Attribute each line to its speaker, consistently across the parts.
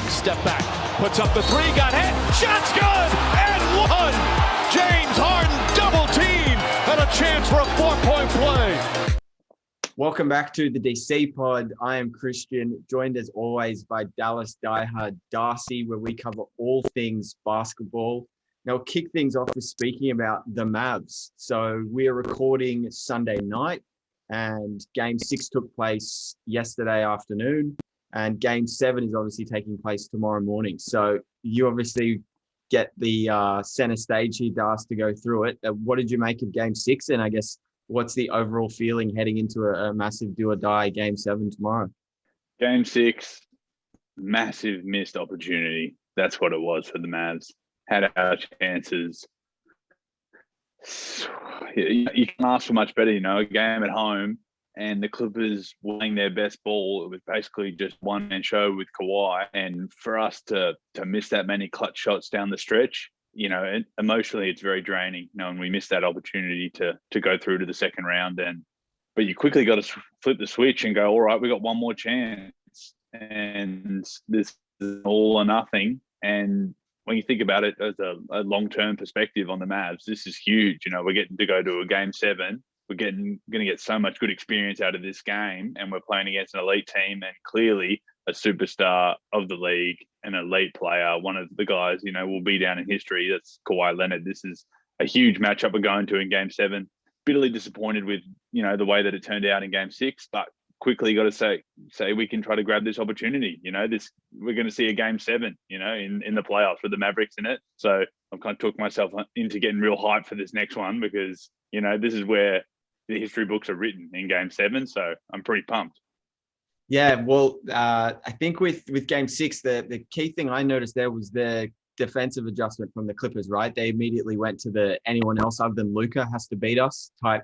Speaker 1: Step back, puts up the three, got hit, shot's good, and one! James Harden double team, and a chance for a 4-point play.
Speaker 2: Welcome back to the DC Pod. I am Christian, joined as always by Dallas diehard Darcy, where we cover all things basketball. Now, we'll kick things off with speaking about the Mavs. So we are recording Sunday night, and Game 6 took place yesterday afternoon, and Game 7 is obviously taking place tomorrow morning. So you obviously get the center stage here, Darcy, to go through it. What did you make of Game 6? And I guess what's the overall feeling heading into a massive do or die Game 7 tomorrow?
Speaker 3: Game 6, massive missed opportunity. That's what it was for the Mavs. Had our chances. You can ask for much better, a game at home, and the Clippers playing their best ball. It was basically just one-man show with Kawhi. And for us to miss that many clutch shots down the stretch, emotionally it's very draining, and we missed that opportunity to go through to the second round. But you quickly got to flip the switch and go, all right, we got one more chance, and this is all or nothing. And when you think about it as a long-term perspective on the Mavs, this is huge. We're getting to go to a Game 7. We're going to get so much good experience out of this game, and we're playing against an elite team and clearly a superstar of the league, an elite player, one of the guys, will be down in history. That's Kawhi Leonard. This is a huge matchup we're going to in Game 7. Bitterly disappointed with, the way that it turned out in Game 6, but quickly got to say we can try to grab this opportunity. We're going to see a Game 7, in the playoffs with the Mavericks in it. So I've kind of took myself into getting real hype for this next one because, this is where the history books are written in Game 7. So I'm pretty pumped.
Speaker 2: Yeah, well, I think with Game 6, the key thing I noticed there was the defensive adjustment from the Clippers, right? They immediately went to the anyone else other than Luka has to beat us type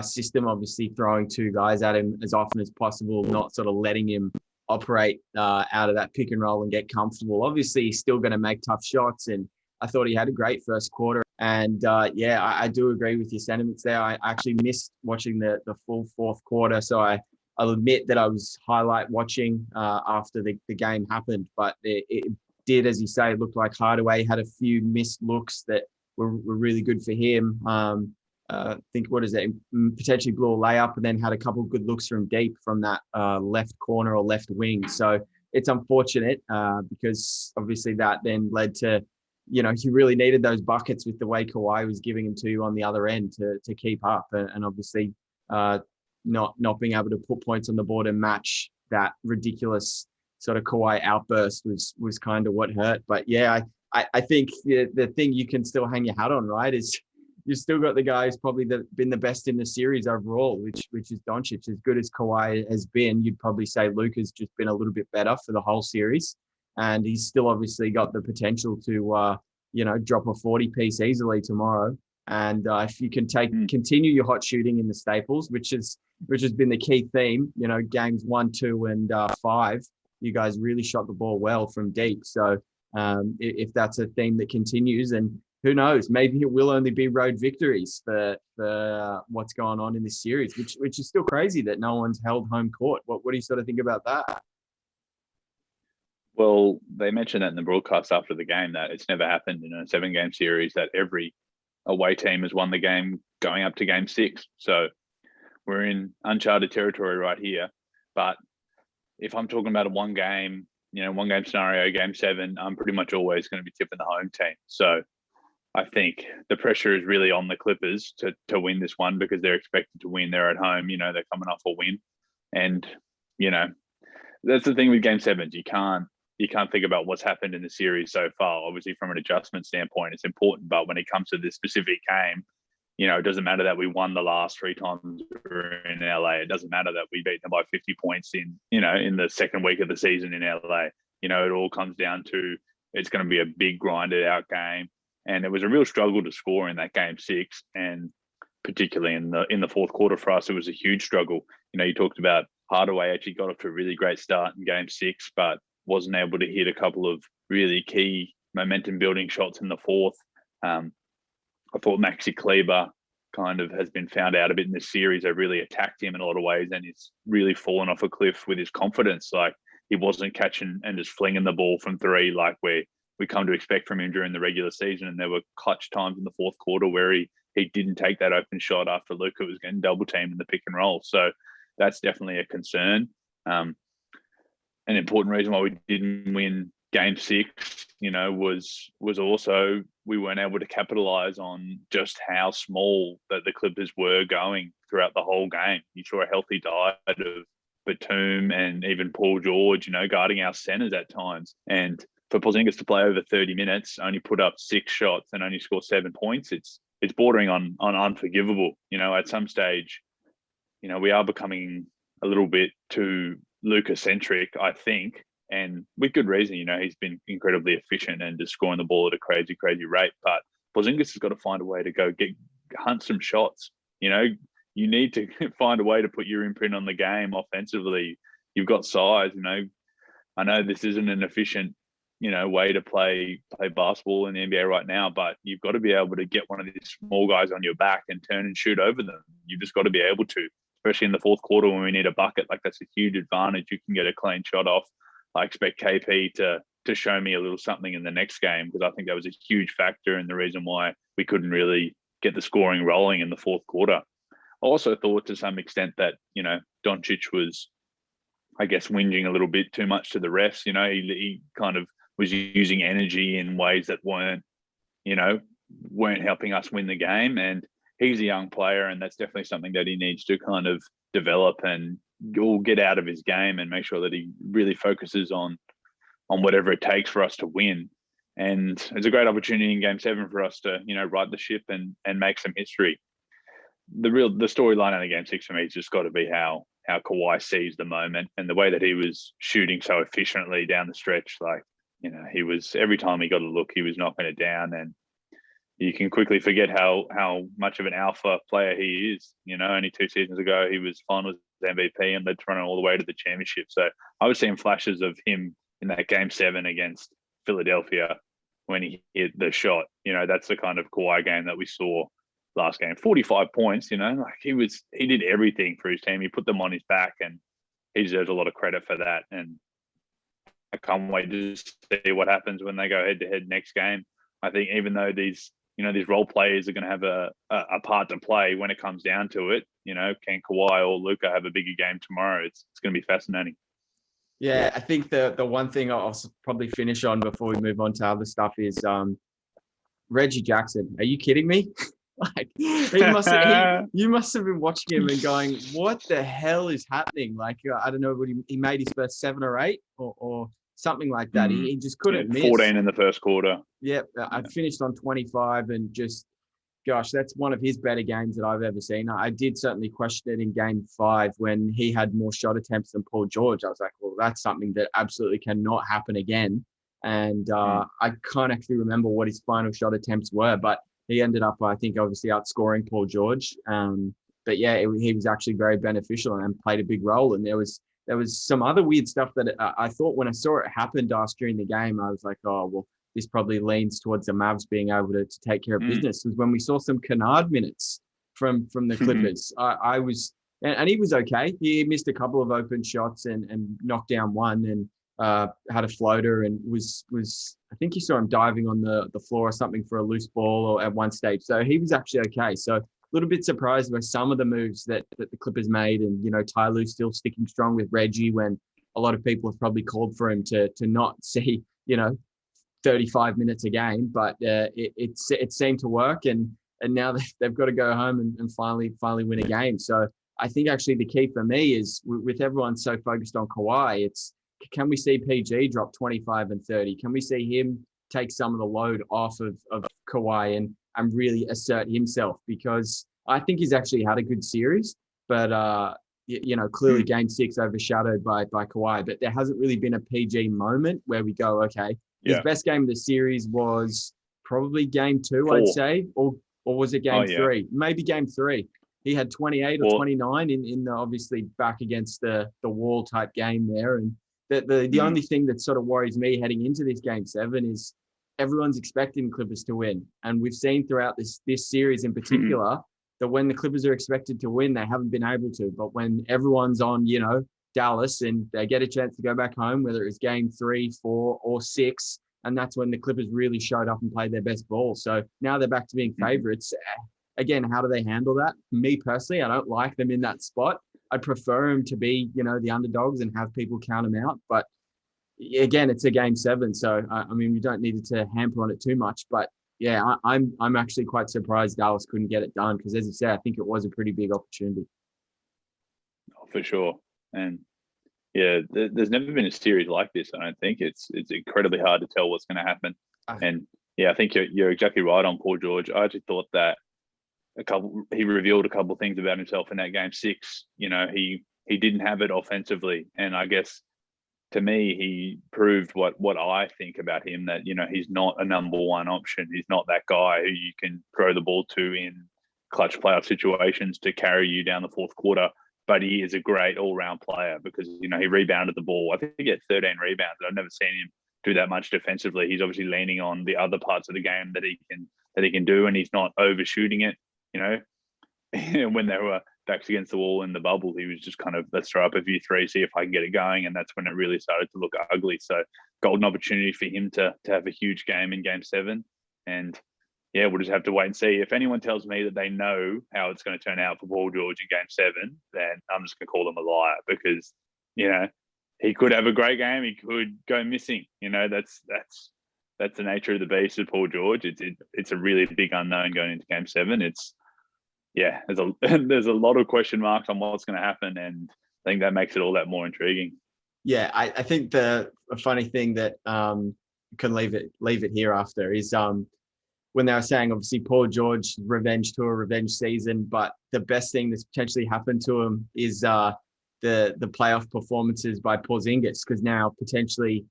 Speaker 2: system, obviously throwing two guys at him as often as possible, not sort of letting him operate out of that pick and roll and get comfortable. Obviously, he's still going to make tough shots, and I thought he had a great first quarter. And I do agree with your sentiments there. I actually missed watching the full fourth quarter, so I'll admit that I was highlight watching after the game happened. But it did, as you say, look like Hardaway had a few missed looks that were really good for him. I think, potentially blew a layup and then had a couple of good looks from deep from that left corner or left wing. So it's unfortunate because obviously that then led to, he really needed those buckets with the way Kawhi was giving them to you on the other end to keep up. And obviously not being able to put points on the board and match that ridiculous sort of Kawhi outburst was kind of what hurt. But yeah, I think the thing you can still hang your hat on, right, is you've still got the guy who's probably been the best in the series overall, which is Doncic. As good as Kawhi has been, you'd probably say Luka's just been a little bit better for the whole series. And he's still obviously got the potential to, drop a 40-piece easily tomorrow. And if you can continue your hot shooting in the staples, which has been the key theme, games 1, 2, and 5, you guys really shot the ball well from deep. So if that's a theme that continues, and who knows, maybe it will only be road victories for what's going on in this series, which is still crazy that no one's held home court. What do you sort of think about that?
Speaker 3: Well, they mentioned that in the broadcast after the game that it's never happened in a 7-game series that every away team has won the game going up to Game 6. So we're in uncharted territory right here. But if I'm talking about a one-game scenario, Game 7, I'm pretty much always going to be tipping the home team. So I think the pressure is really on the Clippers to win this one because they're expected to win. They're at home, they're coming off a win. And, that's the thing with Game 7s. You can't think about what's happened in the series so far. Obviously, from an adjustment standpoint, it's important. But when it comes to this specific game, it doesn't matter that we won the last 3 times we're in LA. It doesn't matter that we beat them by 50 points in the second week of the season in LA. It all comes down to it's going to be a big grinded out game. And it was a real struggle to score in that Game 6. And particularly in the fourth quarter for us, it was a huge struggle. You talked about Hardaway actually got off to a really great start in Game 6, but wasn't able to hit a couple of really key momentum building shots in the fourth. I thought Maxi Kleber kind of has been found out a bit in this series. They really attacked him in a lot of ways, and he's really fallen off a cliff with his confidence. Like he wasn't catching and just flinging the ball from three like we come to expect from him during the regular season. And there were clutch times in the fourth quarter where he didn't take that open shot after Luka was getting double teamed in the pick and roll. So that's definitely a concern. An important reason why we didn't win game 6, was also we weren't able to capitalize on just how small that the Clippers were going throughout the whole game. You saw a healthy diet of Batum and even Paul George, guarding our centers at times. And for Porzingis to play over 30 minutes, only put up 6 shots and only score 7 points, it's bordering on unforgivable. At some stage, we are becoming a little bit too Luka-centric, I think, and with good reason. He's been incredibly efficient and just scoring the ball at a crazy, crazy rate. But Porzingis has got to find a way to go hunt some shots. You need to find a way to put your imprint on the game offensively. You've got size. I know this isn't an efficient way to play basketball in the NBA right now, but you've got to be able to get one of these small guys on your back and turn and shoot over them. You've just got to be able to, especially in the fourth quarter when we need a bucket. Like, that's a huge advantage. You can get a clean shot off. I expect KP to show me a little something in the next game, because I think that was a huge factor in the reason why we couldn't really get the scoring rolling in the fourth quarter. I also thought to some extent that, Doncic was, I guess, whinging a little bit too much to the refs. He kind of was using energy in ways that weren't helping us win the game. And he's a young player, and that's definitely something that he needs to kind of develop and get out of his game and make sure that he really focuses on whatever it takes for us to win. And it's a great opportunity in game 7 for us to, right the ship and make some history. The storyline in the game 6 for me has just got to be how Kawhi sees the moment, and the way that he was shooting so efficiently down the stretch. Like, he was, every time he got a look, he was knocking it down, and you can quickly forget how much of an alpha player he is. Only 2 seasons ago, he was finals MVP and led Toronto all the way to the championship. So I was seeing flashes of him in that game 7 against Philadelphia when he hit the shot. That's the kind of Kawhi game that we saw last game. 45 points, like he did everything for his team. He put them on his back, and he deserves a lot of credit for that. And I can't wait to see what happens when they go head to head next game. I think even though these role players are going to have a part to play when it comes down to it, can Kawhi or Luka have a bigger game tomorrow? It's going to be fascinating.
Speaker 2: Yeah, I think the one thing I'll probably finish on before we move on to other stuff is Reggie Jackson. Are you kidding me? You must have been watching him and going, what the hell is happening? Like, I don't know, what he made his first 7 or 8 or something like that. He just couldn't miss.
Speaker 3: 14 in the first quarter.
Speaker 2: Yeah, I finished on 25, and just, gosh, that's one of his better games that I've ever seen. I did certainly question it in game 5 when he had more shot attempts than Paul George. I was like, well, that's something that absolutely cannot happen again. And I can't actually remember what his final shot attempts were, but he ended up, I think, obviously outscoring Paul George. But yeah, he was actually very beneficial and played a big role. And there was some other weird stuff that I thought when I saw it happen during the game, I was like, oh, well, this probably leans towards the Mavs being able to take care of business. Was when we saw some Kennard minutes from the Clippers. I was, and he was okay. He missed a couple of open shots and knocked down one, and had a floater, and was I think you saw him diving on the floor or something for a loose ball or at one stage. So he was actually okay. So a little bit surprised by some of the moves that the Clippers made, and Ty Lue still sticking strong with Reggie when a lot of people have probably called for him to not see 35 minutes a game, but it seemed to work, and now they've got to go home and finally win a game. So I think actually the key for me is, with everyone so focused on Kawhi, it's, can we see PG drop 25 and 30? Can we see him take some of the load off of Kawhi and really assert himself? Because I think he's actually had a good series, but clearly game 6 overshadowed by Kawhi, but there hasn't really been a PG moment where we go, okay, his best game of the series was probably game 2, 4. I'd say, or was it game 3? Maybe game 3. He had 28 or 29 in the, obviously back against the wall type game there. And the only thing that sort of worries me heading into this game 7 is everyone's expecting Clippers to win. And we've seen throughout this series in particular that when the Clippers are expected to win, they haven't been able to. But when everyone's on, Dallas and they get a chance to go back home, whether it was game 3, 4, or 6. And that's when the Clippers really showed up and played their best ball. So now they're back to being favorites. Again, how do they handle that? Me personally, I don't like them in that spot. I'd prefer them to be, the underdogs and have people count them out. But again, it's a game 7. So, we don't need to hamper on it too much. But yeah, I'm actually quite surprised Dallas couldn't get it done because, as you said, I think it was a pretty big opportunity.
Speaker 3: Oh, for sure. And yeah, there's never been a series like this. I don't think it's incredibly hard to tell what's going to happen. And yeah, I think you're exactly right on Paul George. I actually thought that he revealed a couple of things about himself in that game 6. He didn't have it offensively, and I guess to me he proved what I think about him, that he's not a number 1 option. He's not that guy who you can throw the ball to in clutch playoff situations to carry you down the fourth quarter. But he is a great all-round player because he rebounded the ball. I think he had 13 rebounds. I've never seen him do that much defensively. He's obviously leaning on the other parts of the game that he can do, and he's not overshooting it. When they were backs against the wall in the bubble, he was just kind of, let's throw up a few threes, see if I can get it going, and that's when it really started to look ugly. So golden opportunity for him to have a huge game in game 7, and yeah, we'll just have to wait and see. If anyone tells me that they know how it's going to turn out for Paul George in game 7, then I'm just going to call them a liar because he could have a great game, he could go missing. That's the nature of the beast with Paul George. It's a really big unknown going into game 7. There's a lot of question marks on what's going to happen, and I think that makes it all that more intriguing.
Speaker 2: Yeah, I think the funny thing that can leave it here after is when they were saying obviously Paul George revenge tour, revenge season, but the best thing that's potentially happened to him is the playoff performances by Porzingis, because now potentially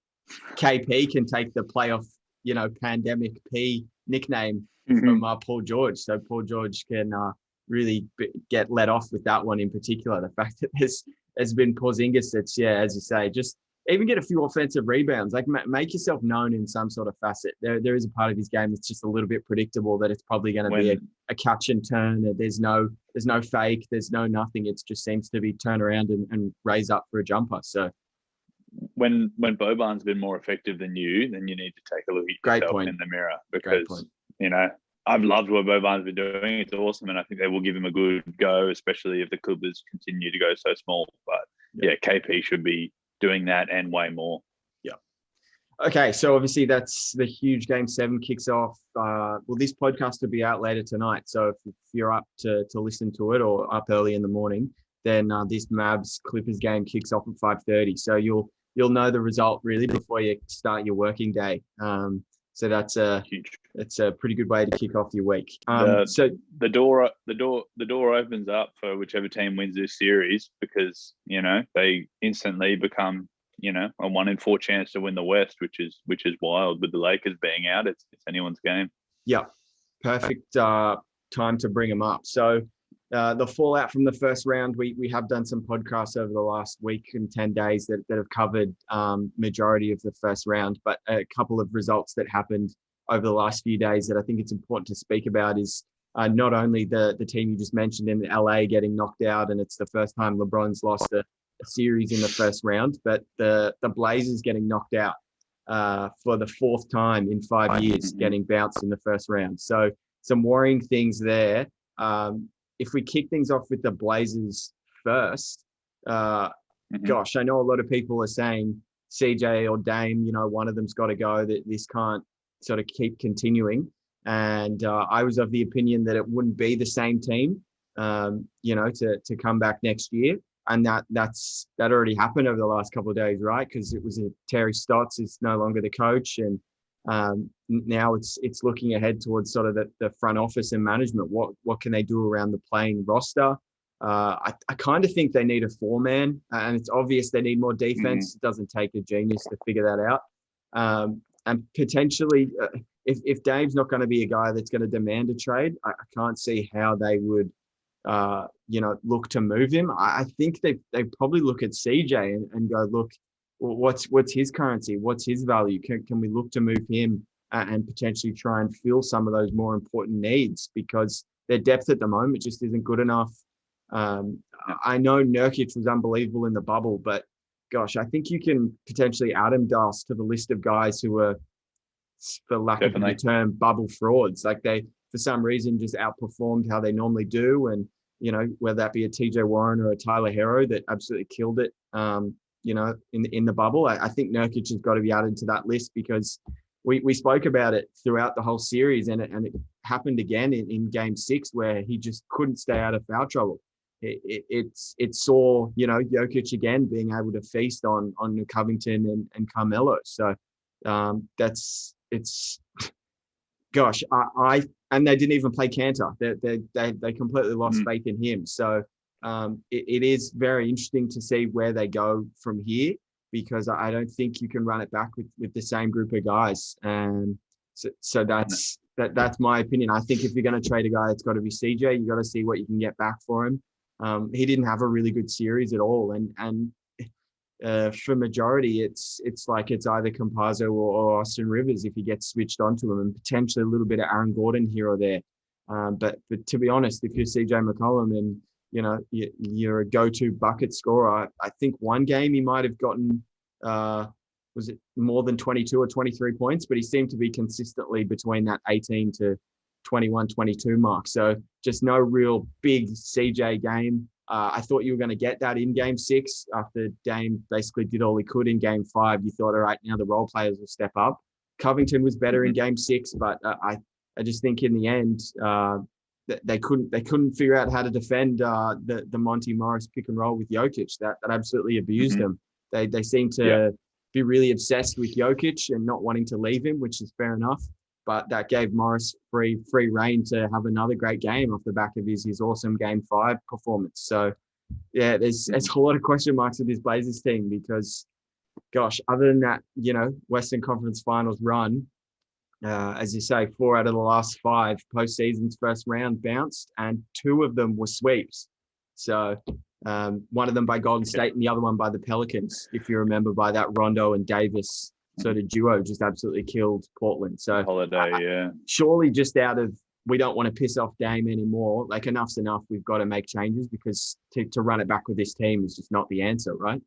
Speaker 2: KP can take the playoff pandemic P nickname from Paul George. So Paul George can really get let off with that one in particular. The fact that there's been Porzingis that's, as you say, just even get a few offensive rebounds, like make yourself known in some sort of facet. There is a part of his game that's just a little bit predictable, that it's probably going to be a catch and turn. There's no fake, there's no nothing. It just seems to be turn around and raise up for a jumper. So
Speaker 3: when Boban's been more effective than you, then you need to take a look at yourself in the mirror, because I've loved what Boban's been doing. It's awesome, and I think they will give him a good go, especially if the Clippers continue to go so small. But yeah, KP should be doing that and way more.
Speaker 2: Yeah. Okay, so obviously that's the huge game 7 kicks off. This podcast will be out later tonight, so if you're up to listen to it or up early in the morning, then this Mavs Clippers game kicks off at 5:30. So you'll know the result really before you start your working day. So that's a pretty good way to kick off your week.
Speaker 3: So the door opens up for whichever team wins this series, because they instantly become a 1 in 4 chance to win the West, which is wild. With the Lakers being out, it's anyone's game.
Speaker 2: Yeah, perfect time to bring them up. So the fallout from the first round, we have done some podcasts over the last week and 10 days that have covered majority of the first round, but a couple of results that happened over the last few days that I think it's important to speak about is not only the team you just mentioned in LA getting knocked out, and it's the first time LeBron's lost a series in the first round, but the Blazers getting knocked out for the 4th time in 5 years, getting bounced in the first round. So some worrying things there. If we kick things off with the Blazers first, gosh, I know a lot of people are saying CJ or Dame, one of them's got to go, that this can't sort of keep continuing. And I was of the opinion that it wouldn't be the same team, to come back next year. And that already happened over the last couple of days, right? Because it was Terry Stotts is no longer the coach, and now it's looking ahead towards sort of the front office and management. What can they do around the playing roster? I kind of think they need a 4-man, and it's obvious they need more defense. It doesn't take a genius to figure that out. And potentially, if Dame's not going to be a guy that's going to demand a trade, I can't see how they would, look to move him. I think they probably look at CJ and go, look, what's his currency? What's his value? Can we look to move him and potentially try and fill some of those more important needs, because their depth at the moment just isn't good enough. I know Nurkic was unbelievable in the bubble, but gosh, I think you can potentially add him, Das, to the list of guys who are, for lack of a better term, bubble frauds. Like they, for some reason, just outperformed how they normally do. And, whether that be a TJ Warren or a Tyler Hero that absolutely killed it, in the bubble. I think Nurkic has got to be added to that list because we spoke about it throughout the whole series, and it happened again in game 6 where he just couldn't stay out of foul trouble. It saw, Jokic again being able to feast on Covington and Carmelo. So gosh, and they didn't even play Cantor. They completely lost faith in him. So it is very interesting to see where they go from here, because I don't think you can run it back with the same group of guys. And so that's my opinion. I think if you're going to trade a guy, it's got to be CJ. You got to see what you can get back for him. He didn't have a really good series at all, and for majority, it's like it's either Campazzo or Austin Rivers if he gets switched onto him, and potentially a little bit of Aaron Gordon here or there. But to be honest, if you're CJ McCollum and you're a go-to bucket scorer, I think one game he might have gotten was it more than 22 or 23 points, but he seemed to be consistently between that 18 to 21, 22 mark. So just no real big CJ game. I thought you were going to get that in game 6 after Dame basically did all he could in game 5. You thought, all right, now the role players will step up. Covington was better in game 6, but I just think in the end they couldn't figure out how to defend the Monty Morris pick and roll with Jokic. That absolutely abused them. They seem to be really obsessed with Jokic and not wanting to leave him, which is fair enough. But that gave Morris free reign to have another great game off the back of his awesome Game 5 performance. So, yeah, there's a lot of question marks with this Blazers team because, gosh, other than that, Western Conference Finals run, as you say, 4 out of the last 5 postseason's first round bounced, and 2 of them were sweeps. So one of them by Golden State and the other one by the Pelicans, if you remember, by that Rondo and Davis sort of duo just absolutely killed Portland. So
Speaker 3: Holiday,
Speaker 2: surely just out of, we don't want to piss off Dame anymore. Like enough's enough. We've got to make changes because to run it back with this team is just not the answer, right?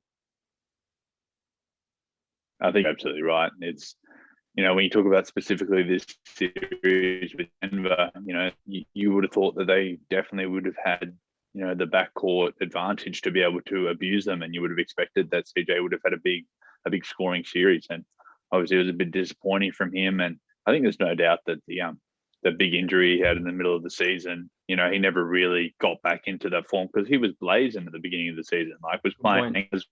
Speaker 3: I think you're absolutely right. It's, when you talk about specifically this series with Denver, you would have thought that they definitely would have had, the backcourt advantage to be able to abuse them, and you would have expected that CJ would have had a big scoring series. And obviously, it was a bit disappointing from him. And I think there's no doubt that the big injury he had in the middle of the season, he never really got back into that form because he was blazing at the beginning of the season, was playing as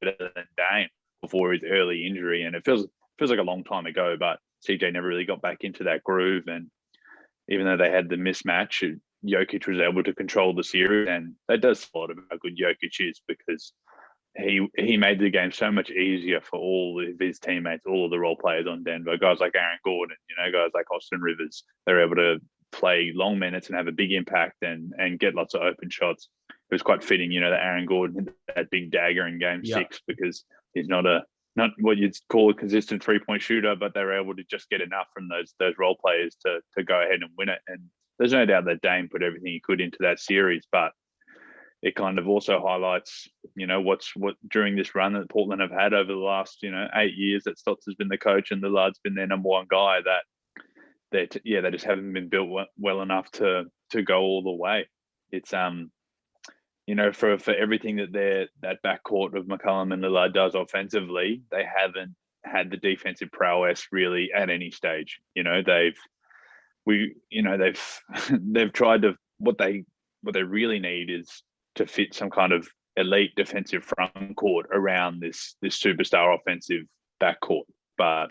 Speaker 3: better than Dame before his early injury. And it feels like a long time ago, but CJ never really got back into that groove. And even though they had the mismatch, Jokic was able to control the series, and that does a lot about how good Jokic is because he made the game so much easier for all of his teammates, all of the role players on Denver, guys like Aaron Gordon, guys like Austin Rivers. They're able to play long minutes and have a big impact and get lots of open shots. It was quite fitting, that Aaron Gordon hit that big dagger in game 6 because he's not what you'd call a consistent 3-point shooter, but they were able to just get enough from those role players to go ahead and win it. And there's no doubt that Dame put everything he could into that series, but it kind of also highlights, what during this run that Portland have had over the last, 8 years that Stotts has been the coach and Lillard's been their number one guy, that they just haven't been built well enough to go all the way. It's for everything that backcourt of McCollum and Lillard does offensively, they haven't had the defensive prowess really at any stage. They've tried to, what they really need is to fit some kind of elite defensive front court around this superstar offensive backcourt. But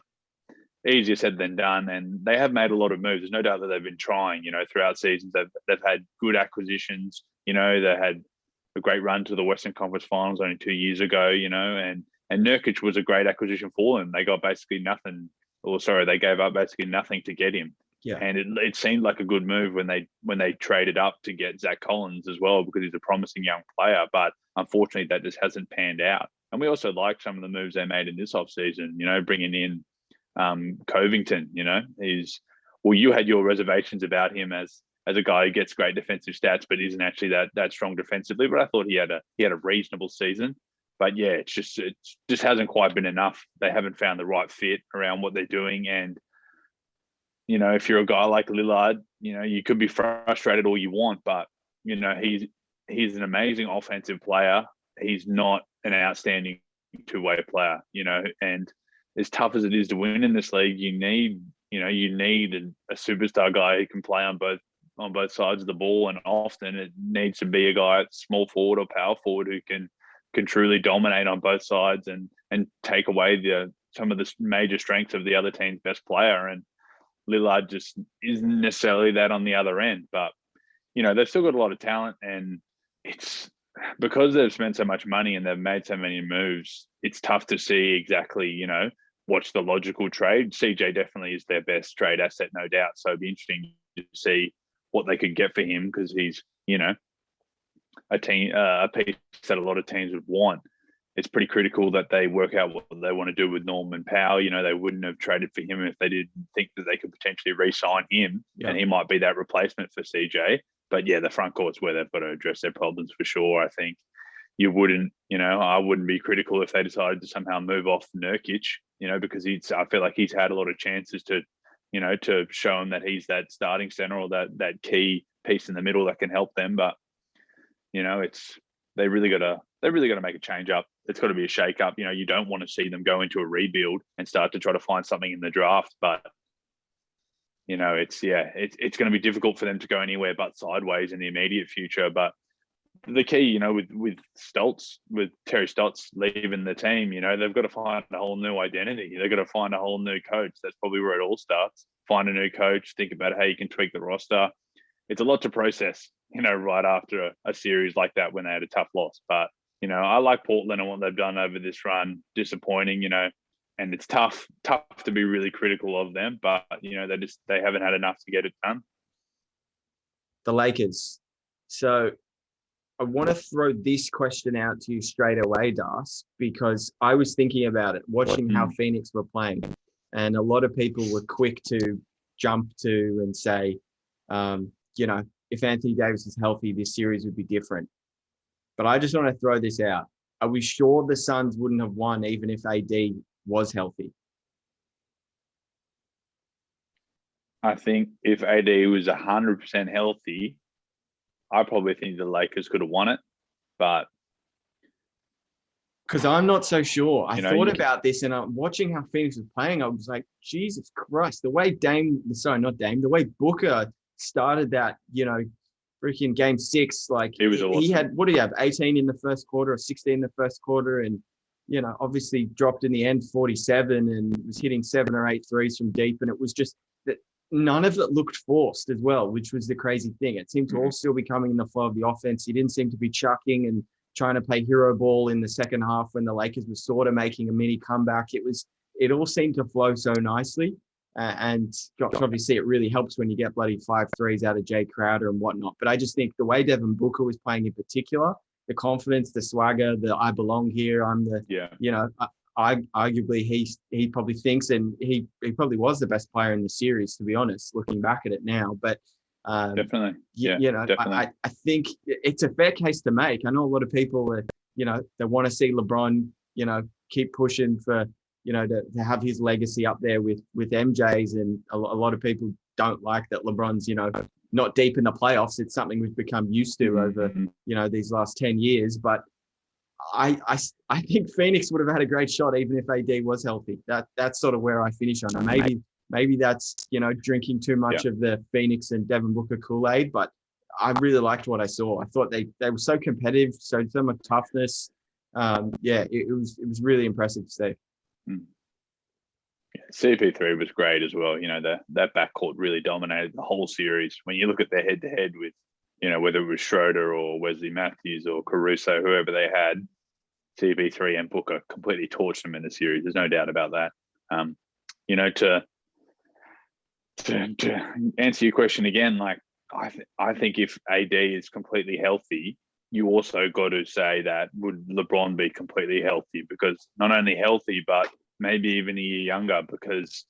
Speaker 3: easier said than done. And they have made a lot of moves. There's no doubt that they've been trying, throughout seasons. They've had good acquisitions. They had a great run to the Western Conference Finals only 2 years ago, and Nurkic was a great acquisition for them. They got basically nothing, they gave up basically nothing to get him.
Speaker 2: Yeah.
Speaker 3: And it seemed like a good move when they traded up to get Zach Collins as well, because he's a promising young player. But unfortunately, that just hasn't panned out. And we also like some of the moves they made in this offseason, bringing in Covington, you had your reservations about him as as a guy who gets great defensive stats, but isn't actually that strong defensively. But I thought he had a reasonable season. But yeah, it just hasn't quite been enough. They haven't found the right fit around what they're doing. And, you know, if you're a guy like Lillard, you know, you could be frustrated all you want, but, you know, he's an amazing offensive player. He's not an outstanding two-way player, you know, and as tough as it is to win in this league, you need a superstar guy who can play on both sides of the ball, and often it needs to be a guy at small forward or power forward who can truly dominate on both sides and take away some of the major strengths of the other team's best player. And Lillard just isn't necessarily that on the other end, but you know, they've still got a lot of talent, and it's because they've spent so much money and they've made so many moves, it's tough to see exactly, you know, what's the logical trade. CJ definitely is their best trade asset, no doubt. So it'd be interesting to see what they could get for him, because he's, you know, a piece that a lot of teams would want. It's pretty critical that they work out what they want to do with Norman Powell. You know, they wouldn't have traded for him if they didn't think that they could potentially re-sign him, and he might be that replacement for CJ. But yeah, the front court's where they've got to address their problems for sure. I think I wouldn't be critical if they decided to somehow move off Nurkic, you know, because I feel like he's had a lot of chances to, you know, to show him that he's that starting center or that key piece in the middle that can help them. But, you know, they really got to make a change up. It's got to be a shake up. You know, you don't want to see them go into a rebuild and start to try to find something in the draft, but you know, it's going to be difficult for them to go anywhere but sideways in the immediate future. But the key, you know, with Terry Stotts leaving the team, you know, they've got to find a whole new identity. They've got to find a whole new coach. That's probably where it all starts. Find a new coach, think about how you can tweak the roster. It's a lot to process, you know, right after a series like that when they had a tough loss. But, you know, I like Portland and what they've done over this run. Disappointing, you know, and it's tough to be really critical of them, but you know, they haven't had enough to get it done.
Speaker 2: The Lakers. So I want to throw this question out to you straight away, Das, because I was thinking about it, watching how Phoenix were playing, and a lot of people were quick to jump to and say, you know, if Anthony Davis is healthy, this series would be different. But I just want to throw this out. Are we sure the Suns wouldn't have won even if AD was healthy?
Speaker 3: I think if AD was 100% healthy, I probably think the Lakers could have won it, but
Speaker 2: because I'm not so sure. I thought about this, and I'm watching how Phoenix was playing. I was like, Jesus Christ, the way the way Booker started that, you know, freaking game 6, like
Speaker 3: he was awesome.
Speaker 2: He had, what do you have, 18 in the first quarter or 16 in the first quarter, and you know, obviously dropped in the end 47 and was hitting 7 or 8 threes from deep. And it was just that none of it looked forced as well, which was the crazy thing. It seemed to all still be coming in the flow of the offense. He didn't seem to be chucking and trying to play hero ball in the second half when the Lakers were sort of making a mini comeback. It all seemed to flow so nicely. And obviously it really helps when you get bloody 5 threes out of Jay Crowder and whatnot. But I just think the way Devin Booker was playing in particular, the confidence, the swagger, the I belong here. I'm the, you know, arguably he probably thinks, and he probably was the best player in the series, to be honest, looking back at it now. But
Speaker 3: definitely,
Speaker 2: you know, I think it's a fair case to make. I know a lot of people, you know, they want to see LeBron, you know, keep pushing for, you know, to have his legacy up there with MJ's, and a lot of people don't like that LeBron's, you know, not deep in the playoffs. It's something we've become used to over, you know, these last 10 years. But I think Phoenix would have had a great shot even if AD was healthy. That's sort of where I finish on it. Maybe that's, you know, drinking too much of the Phoenix and Devin Booker Kool-Aid, but I really liked what I saw. I thought they were so competitive, so much toughness. It was really impressive to see.
Speaker 3: CP3 was great as well. You know, that backcourt really dominated the whole series. When you look at their head-to-head with, you know, whether it was Schroeder or Wesley Matthews or Caruso, whoever they had, CP3 and Booker completely torched them in the series. There's no doubt about that. You know, to answer your question again, like I think if AD is completely healthy, you also got to say that would LeBron be completely healthy? Because not only healthy, but maybe even a year younger, because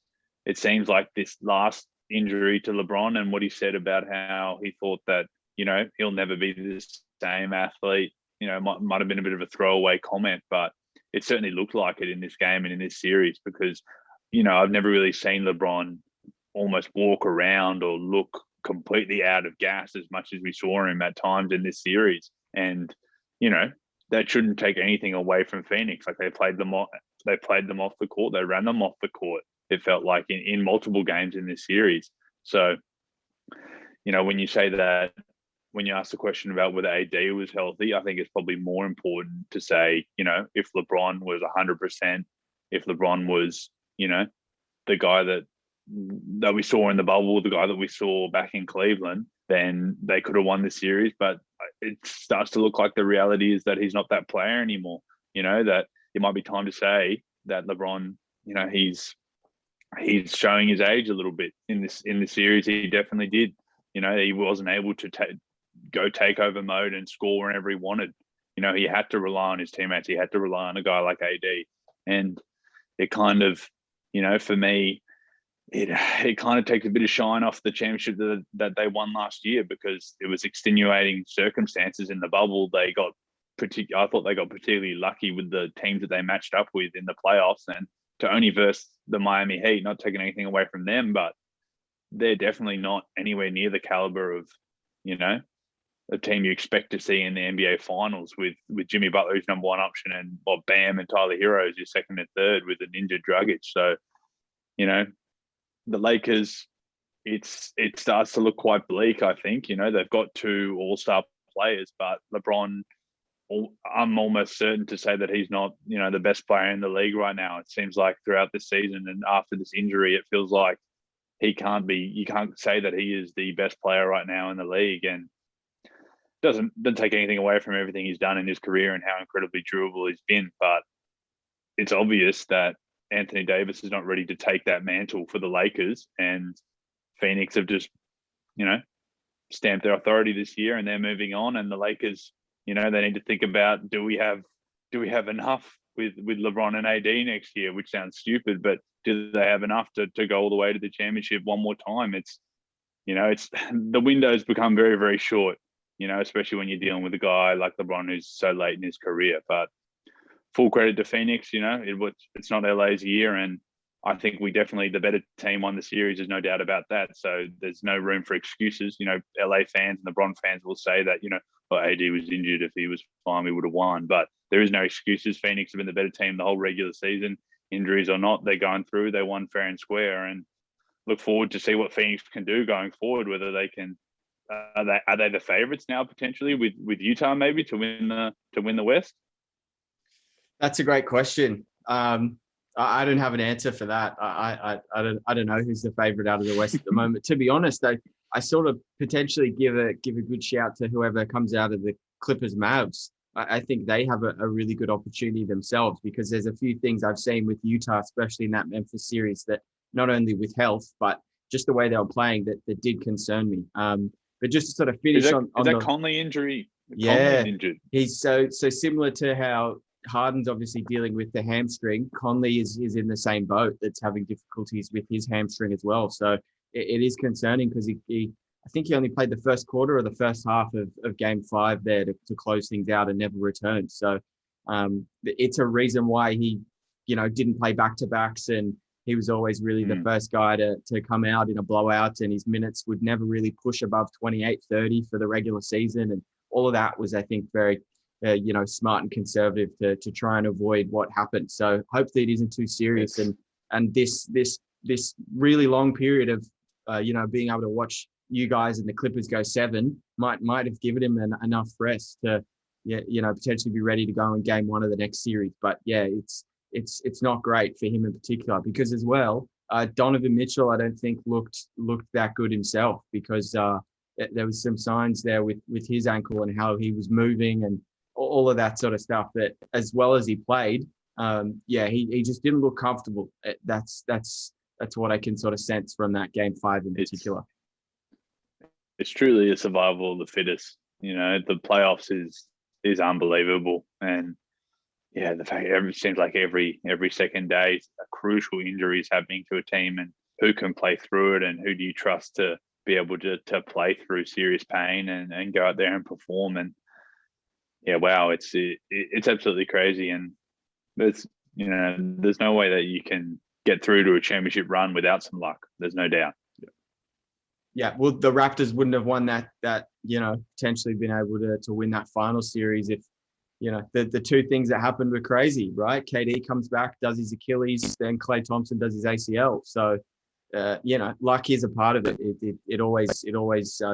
Speaker 3: it seems like this last injury to LeBron and what he said about how he thought that, he'll never be the same athlete, might have been a bit of a throwaway comment, but it certainly looked like it in this game and in this series because, I've never really seen LeBron almost walk around or look completely out of gas as much as we saw him at times in this series. And, that shouldn't take anything away from Phoenix. Like they played them off the court. They ran them off the court. It felt like in multiple games in this series. So, when you say that, when you ask the question about whether AD was healthy, I think it's probably more important to say, if LeBron was 100%, if LeBron was, the guy that we saw in the bubble, the guy that we saw back in Cleveland, then they could have won the series. But it starts to look like the reality is that he's not that player anymore. That it might be time to say that LeBron, he's showing his age a little bit in this series. He definitely did. He wasn't able to go takeover mode and score whenever he wanted. He had to rely on his teammates. He had to rely on a guy like AD, and it kind of, for me, it kind of takes a bit of shine off the championship that they won last year because it was extenuating circumstances in the bubble. I thought they got particularly lucky with the teams that they matched up with in the playoffs, and to only verse the Miami Heat, not taking anything away from them, but they're definitely not anywhere near the caliber of, a team you expect to see in the NBA Finals with Jimmy Butler, who's number one option, and Bam and Tyler Hero as your second and third with an injured Dragic. So, the Lakers, it starts to look quite bleak, I think. They've got two all-star players, but LeBron, I'm almost certain to say that he's not, the best player in the league right now. It seems like throughout the season and after this injury, it feels like you can't say that he is the best player right now in the league, and doesn't take anything away from everything he's done in his career and how incredibly durable he's been. But it's obvious that Anthony Davis is not ready to take that mantle for the Lakers, and Phoenix have just, stamped their authority this year and they're moving on. And the Lakers, they need to think about, do we have enough with LeBron and AD next year, which sounds stupid, but do they have enough to go all the way to the championship one more time? It's the window's become very, very short, especially when you're dealing with a guy like LeBron who's so late in his career. But full credit to Phoenix, it's not LA's year, and I think the better team won the series. There's no doubt about that. So there's no room for excuses. LA fans and LeBron fans will say that, AD was injured. If he was fine, we would have won. But there is no excuses. Phoenix have been the better team the whole regular season. Injuries or not, they're going through. They won fair and square, and look forward to see what Phoenix can do going forward. Whether they can, are they the favorites now potentially with Utah maybe to win the West?
Speaker 2: That's a great question. I don't have an answer for that. I don't know who's the favorite out of the West at the moment. To be honest, I sort of potentially give a good shout to whoever comes out of the Clippers Mavs. I think they have a really good opportunity themselves, because there's a few things I've seen with Utah, especially in that Memphis series, that not only with health, but just the way they were playing that did concern me. But just to sort of finish on
Speaker 3: that Conley injury.
Speaker 2: Yeah,
Speaker 3: Conley's injured.
Speaker 2: He's so similar to how Harden's obviously dealing with the hamstring. Conley is in the same boat, that's having difficulties with his hamstring as well. So it is concerning, because I think he only played the first quarter or the first half of Game 5 there to close things out and never returned. So it's a reason why he, didn't play back-to-backs, and he was always really the first guy to come out in a blowout, and his minutes would never really push above 28, 30 for the regular season. And all of that was, I think, very smart and conservative to try and avoid what happened. So hopefully it isn't too serious. And this really long period of, being able to watch you guys and the Clippers go 7 might have given him enough rest to, potentially be ready to go in Game 1 of the next series. But yeah, it's not great for him in particular, because as well, Donovan Mitchell, I don't think looked that good himself, because there was some signs there with his ankle and how he was moving and all of that sort of stuff, that as well as he played, he just didn't look comfortable. That's what I can sort of sense from that Game 5 in particular.
Speaker 3: It's truly a survival of the fittest. The playoffs is unbelievable, and the fact it seems like every second day a crucial injury is happening to a team, and who can play through it and who do you trust to be able to play through serious pain and go out there and perform. And yeah, wow, it's absolutely crazy. And there's no way that you can get through to a championship run without some luck. There's no doubt.
Speaker 2: Yeah, well, the Raptors wouldn't have won that potentially been able to win that final series if, the two things that happened were crazy, right? KD comes back, does his Achilles, then Klay Thompson does his ACL. So, luck is a part of it. It always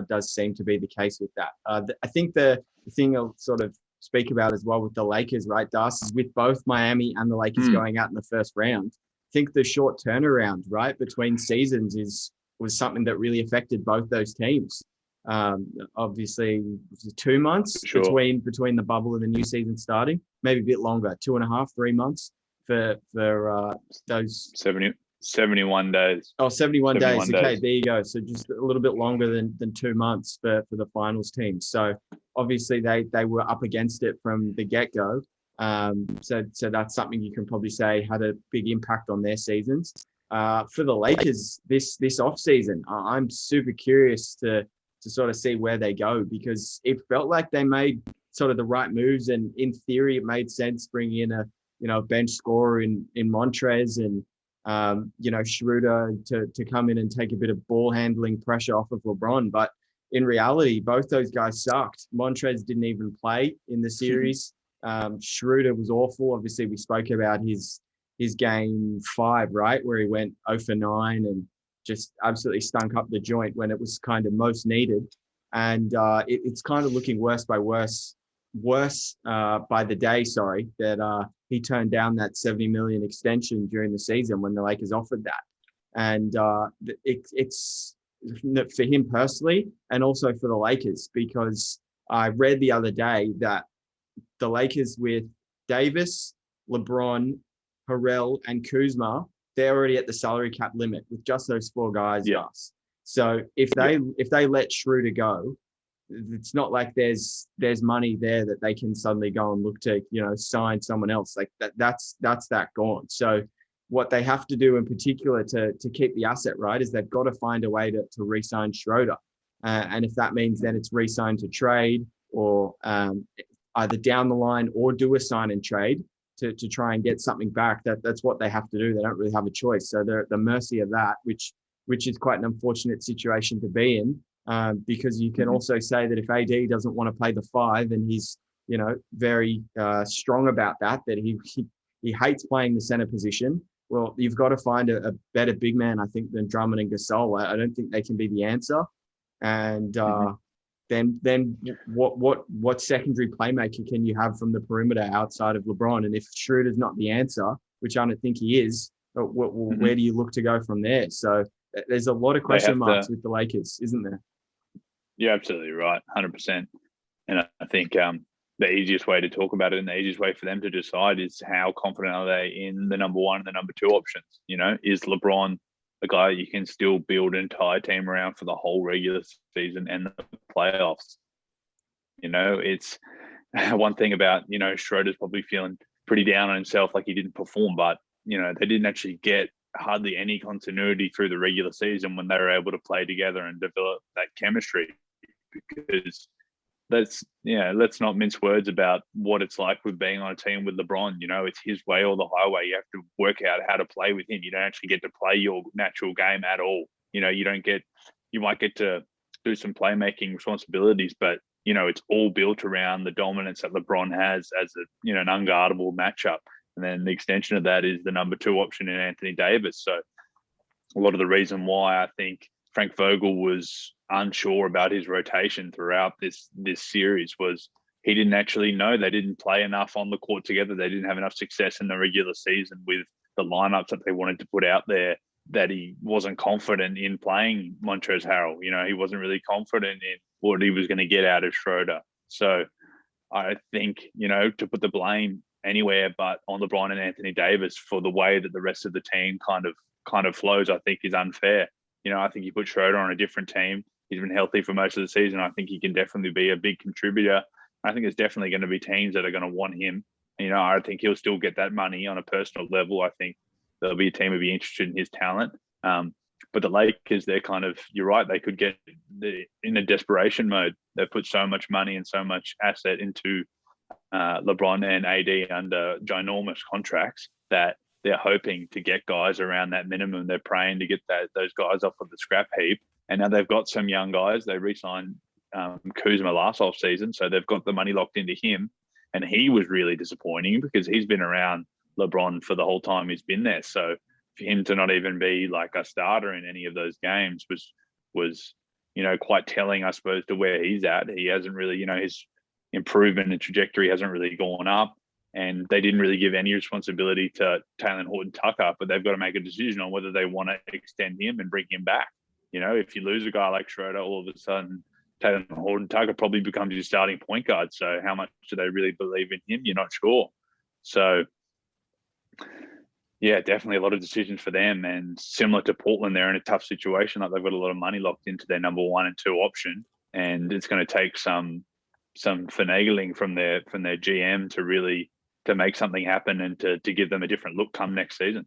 Speaker 2: does seem to be the case with that. I think the thing I'll sort of speak about as well with the Lakers, right, Das, is with both Miami and the Lakers going out in the first round. I think the short turnaround, right, between seasons was something that really affected both those teams. Obviously, 2 months
Speaker 3: Sure.
Speaker 2: between the bubble and the new season starting, maybe a bit longer, 2.5, 3 months for those
Speaker 3: 71 days.
Speaker 2: Oh, 71 days.
Speaker 3: 71
Speaker 2: Okay,
Speaker 3: days.
Speaker 2: there you go. So just a little bit longer than 2 months for the finals team. So obviously they were up against it from the get-go. So that's something you can probably say had a big impact on their seasons. For the Lakers this off season, I'm super curious to sort of see where they go, because it felt like they made sort of the right moves, and in theory it made sense bringing in a bench scorer in Montrez and Schroeder to come in and take a bit of ball handling pressure off of LeBron. But in reality, both those guys sucked. Montrez didn't even play in the series. Schroeder was awful. Obviously, we spoke about his game 5, right, where he went 0 for 9 and just absolutely stunk up the joint when it was kind of most needed. And it's kind of looking worse by the day, that he turned down that $70 million extension during the season when the Lakers offered that. And it's for him personally and also for the Lakers, because I read the other day that the Lakers with Davis, LeBron, Harrell, and Kuzma, they're already at the salary cap limit with just those 4 guys.
Speaker 3: Yeah.
Speaker 2: So if they let Schroeder go, it's not like there's money there that they can suddenly go and look to sign someone else. Like that's that gone. So what they have to do in particular to keep the asset right is they've got to find a way to re-sign Schroeder, and if that means then it's re-sign to trade or either down the line or do a sign and trade to try and get something back, that's what they have to do. They don't really have a choice. So they're at the mercy of that, which is quite an unfortunate situation to be in. Because you can also say that if AD doesn't want to play the 5 and he's, very strong about that he hates playing the center position, well, you've got to find a better big man, I think, than Drummond and Gasol. I don't think they can be the answer. And then what secondary playmaker can you have from the perimeter outside of LeBron? And if Schroeder's not the answer, which I don't think he is, where do you look to go from there? So there's a lot of question marks with the Lakers, isn't there?
Speaker 3: You're absolutely right, 100%. And I think the easiest way to talk about it and the easiest way for them to decide is how confident are they in the number 1 and the number 2 options? Is LeBron a guy you can still build an entire team around for the whole regular season and the playoffs? It's one thing about, Schroeder's probably feeling pretty down on himself, like he didn't perform, but, they didn't actually get hardly any continuity through the regular season when they were able to play together and develop that chemistry. Because let's not mince words about what it's like with being on a team with LeBron. It's his way or the highway. You have to work out how to play with him. You don't actually get to play your natural game at all. You might get to do some playmaking responsibilities, but it's all built around the dominance that LeBron has as an unguardable matchup. And then the extension of that is the number 2 option in Anthony Davis. So a lot of the reason why I think Frank Vogel was unsure about his rotation throughout this series was he didn't actually know. They didn't play enough on the court together. They didn't have enough success in the regular season with the lineups that they wanted to put out there, that he wasn't confident in playing Montrezl Harrell. He wasn't really confident in what he was going to get out of Schroeder. So I think, to put the blame anywhere but on LeBron and Anthony Davis for the way that the rest of the team kind of flows, I think is unfair. I think you put Schroeder on a different team. He's been healthy for most of the season. I think he can definitely be a big contributor. I think there's definitely going to be teams that are going to want him. I think he'll still get that money on a personal level. I think there'll be a team who'll be interested in his talent. But the Lakers, they're kind of, you're right, they could get in a desperation mode. They've put so much money and so much asset into LeBron and AD under ginormous contracts that they're hoping to get guys around that minimum. They're praying to get those guys off of the scrap heap. And now they've got some young guys. They re-signed Kuzma last off season, so they've got the money locked into him. And he was really disappointing because he's been around LeBron for the whole time he's been there. So for him to not even be like a starter in any of those games was quite telling, I suppose, to where he's at. He hasn't really, his improvement and trajectory hasn't really gone up, and they didn't really give any responsibility to Taylor Horton-Tucker, but they've got to make a decision on whether they want to extend him and bring him back. If you lose a guy like Schroeder, all of a sudden Taylor Horton-Tucker probably becomes your starting point guard. So how much do they really believe in him? You're not sure. So yeah, definitely a lot of decisions for them. And similar to Portland, they're in a tough situation. Like they've got a lot of money locked into their number 1 and 2 option, and it's going to take some finagling from their GM to make something happen and to give them a different look come next season.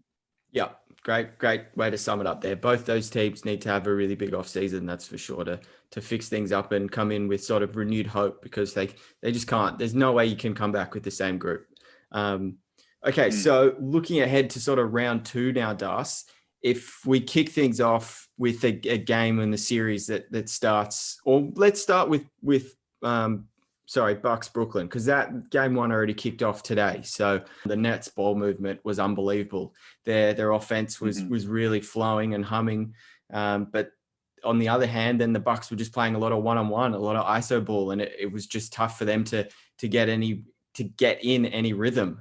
Speaker 2: Yeah, great way to sum it up there. Both those teams need to have a really big off season, that's for sure, to fix things up and come in with sort of renewed hope, because they just can't. There's no way you can come back with the same group. Okay, so looking ahead to sort of round 2 now, Das, if we kick things off with a game in the series that starts, or let's start with Bucks Brooklyn, because that game 1 already kicked off today. So the Nets ball movement was unbelievable. Their offense was really flowing and humming. But on the other hand, then the Bucks were just playing a lot of one-on-one, a lot of ISO ball, and it was just tough for them to get in any rhythm.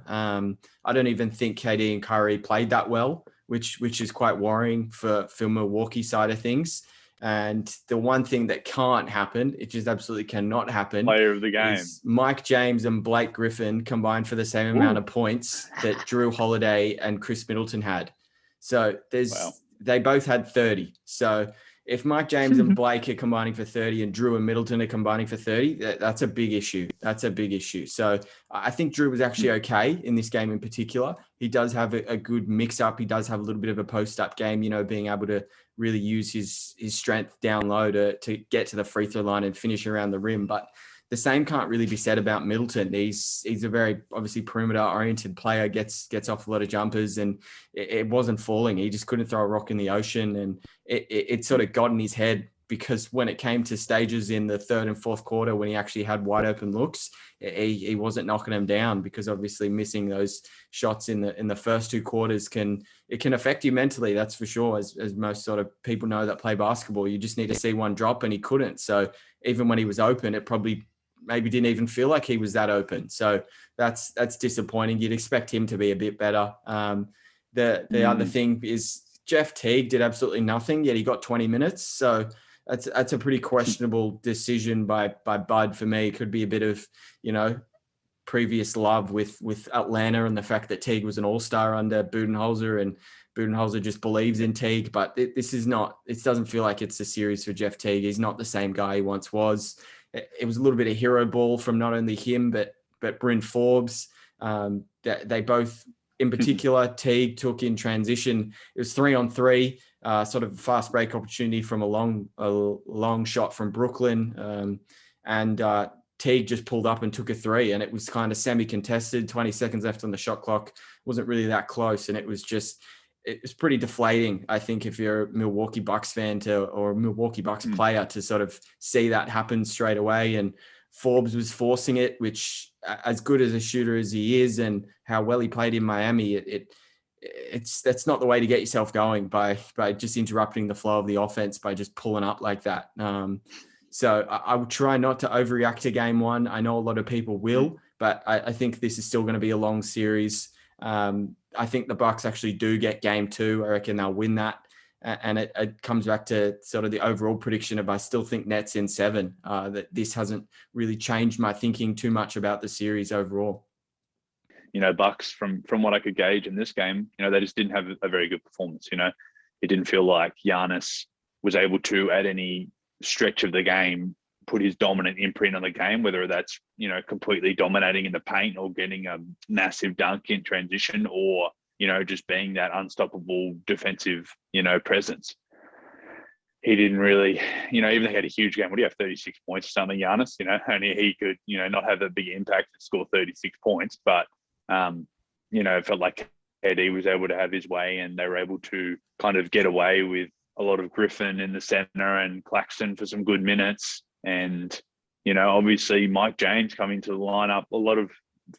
Speaker 2: I don't even think KD and Curry played that well, which is quite worrying for Milwaukee side of things. And the one thing that can't happen, it just absolutely cannot happen,
Speaker 3: player of the game,
Speaker 2: is Mike James and Blake Griffin combined for the same amount of points that Jrue Holiday and Chris Middleton had. So they both had 30. So if Mike James and Blake are combining for 30 and Jrue and Middleton are combining for 30, that's a big issue. That's a big issue. So I think Jrue was actually okay in this game in particular. He does have a good mix-up. He does have a little bit of a post-up game, being able to really use his strength down low to get to the free throw line and finish around the rim. But the same can't really be said about Middleton. He's a very obviously perimeter-oriented player, gets off a lot of jumpers, and it wasn't falling. He just couldn't throw a rock in the ocean, and it sort of got in his head, because when it came to stages in the 3rd and 4th quarter, when he actually had wide open looks, he wasn't knocking them down, because obviously missing those shots in the first 2 quarters can affect you mentally. That's for sure. As most sort of people know that play basketball, you just need to see one drop, and he couldn't. So even when he was open, it probably maybe didn't even feel like he was that open. So that's disappointing. You'd expect him to be a bit better. The other thing is Jeff Teague did absolutely nothing, yet he got 20 minutes. So that's a pretty questionable decision by Bud for me. It could be a bit of, previous love with Atlanta and the fact that Teague was an all-star under Budenholzer, and Budenholzer just believes in Teague. But it doesn't feel like it's a series for Jeff Teague. He's not the same guy he once was. It was a little bit of hero ball from not only him, but Bryn Forbes. They both, in particular, Teague took in transition. It was 3-on-3, sort of a fast break opportunity from a long shot from Brooklyn. And Teague just pulled up and took a 3, and it was kind of semi-contested, 20 seconds left on the shot clock. Wasn't really that close, and it was pretty deflating, I think, if you're a Milwaukee Bucks fan or a Milwaukee Bucks player, to sort of see that happen straight away. And Forbes was forcing it, which, as good as a shooter as he is and how well he played in Miami, that's not the way to get yourself going, by just interrupting the flow of the offense by just pulling up like that. So I will try not to overreact to game 1. I know a lot of people will, but I think this is still going to be a long series. I think the Bucks actually do get game 2. I reckon they'll win that. And it comes back to sort of the overall prediction of, I still think Nets in 7, that this hasn't really changed my thinking too much about the series overall.
Speaker 3: Bucks, from what I could gauge in this game, they just didn't have a very good performance. It didn't feel like Giannis was able to, at any stretch of the game, put his dominant imprint on the game, whether that's, completely dominating in the paint or getting a massive dunk in transition, or, just being that unstoppable defensive, presence. he didn't really, even though he had a huge game, would he have 36 points or something, Giannis? Only he could, not have that big impact and score 36 points. But, it felt like KD was able to have his way, and they were able to kind of get away with a lot of Griffin in the center and Claxton for some good minutes. And, obviously Mike James coming to the lineup. A lot of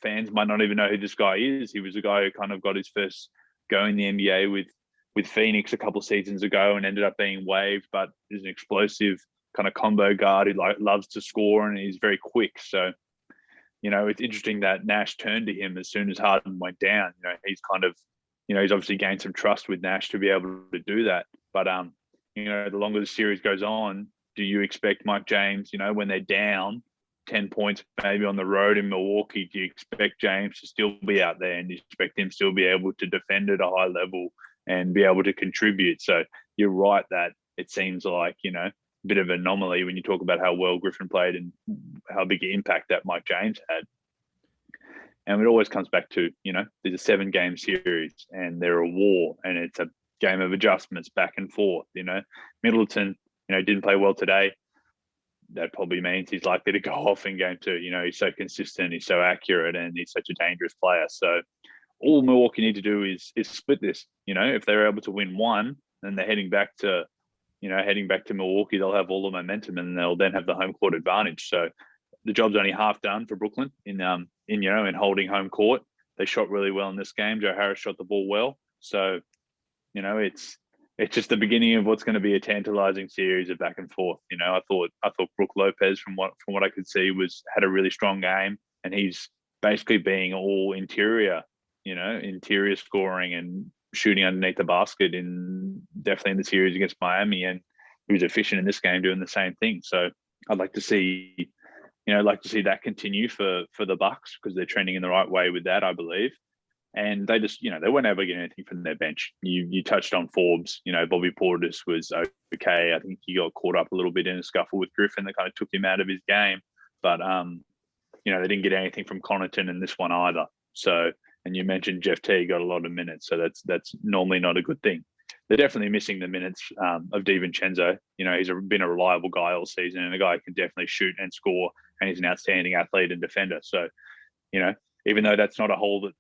Speaker 3: fans might not even know who this guy is. He was a guy who kind of got his first go in the NBA with Phoenix a couple of seasons ago and ended up being waived, but is an explosive kind of combo guard who loves to score and he's very quick. So, it's interesting that Nash turned to him as soon as Harden went down. He's kind of, he's obviously gained some trust with Nash to be able to do that. But, the longer the series goes on, do you expect Mike James, when they're down 10 points maybe on the road in Milwaukee, do you expect James to still be out there, and do you expect him still be able to defend at a high level and be able to contribute? So you're right that it seems like, a bit of an anomaly when you talk about how well Griffin played and how big an impact that Mike James had. And it always comes back to, there's a 7-game series and they're a war, and it's a game of adjustments back and forth. Middleton, didn't play well today. That probably means he's likely to go off in game 2. He's so consistent, he's so accurate, and he's such a dangerous player. So all Milwaukee need to do is split this. If they're able to win one, then they're heading back to Milwaukee, they'll have all the momentum and they'll then have the home court advantage. So the job's only half done for Brooklyn in holding home court. They shot really well in this game. Joe Harris shot the ball well. So, it's just the beginning of what's going to be a tantalizing series of back and forth. I thought Brook Lopez, from what I could see, had a really strong game, and he's basically being all interior scoring and shooting underneath the basket definitely in the series against Miami, and he was efficient in this game doing the same thing. So I'd like to see that continue for the Bucks, because they're trending in the right way with that, I believe. And they just, they weren't able to get anything from their bench. You touched on Forbes. Bobby Portis was okay. I think he got caught up a little bit in a scuffle with Griffin that kind of took him out of his game. But, they didn't get anything from Connaughton in this one either. So, and you mentioned Jeff T got a lot of minutes. So that's normally not a good thing. They're definitely missing the minutes of DiVincenzo. He's been a reliable guy all season, and a guy who can definitely shoot and score, and he's an outstanding athlete and defender. So, even though that's not a hole that,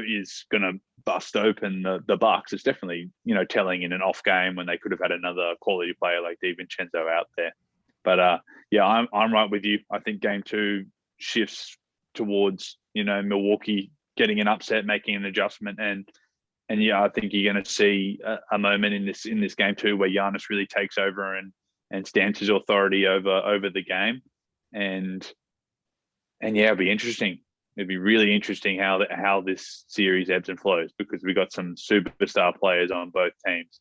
Speaker 3: is going to bust open the Bucks, it's definitely, telling in an off game when they could have had another quality player like DiVincenzo out there. But I'm right with you. I think game 2 shifts towards, Milwaukee getting an upset, making an adjustment. And I think you're going to see a moment in this game 2 where Giannis really takes over and stamps his authority over the game. And it'll be interesting. It'd be really interesting how this series ebbs and flows, because we got some superstar players on both teams.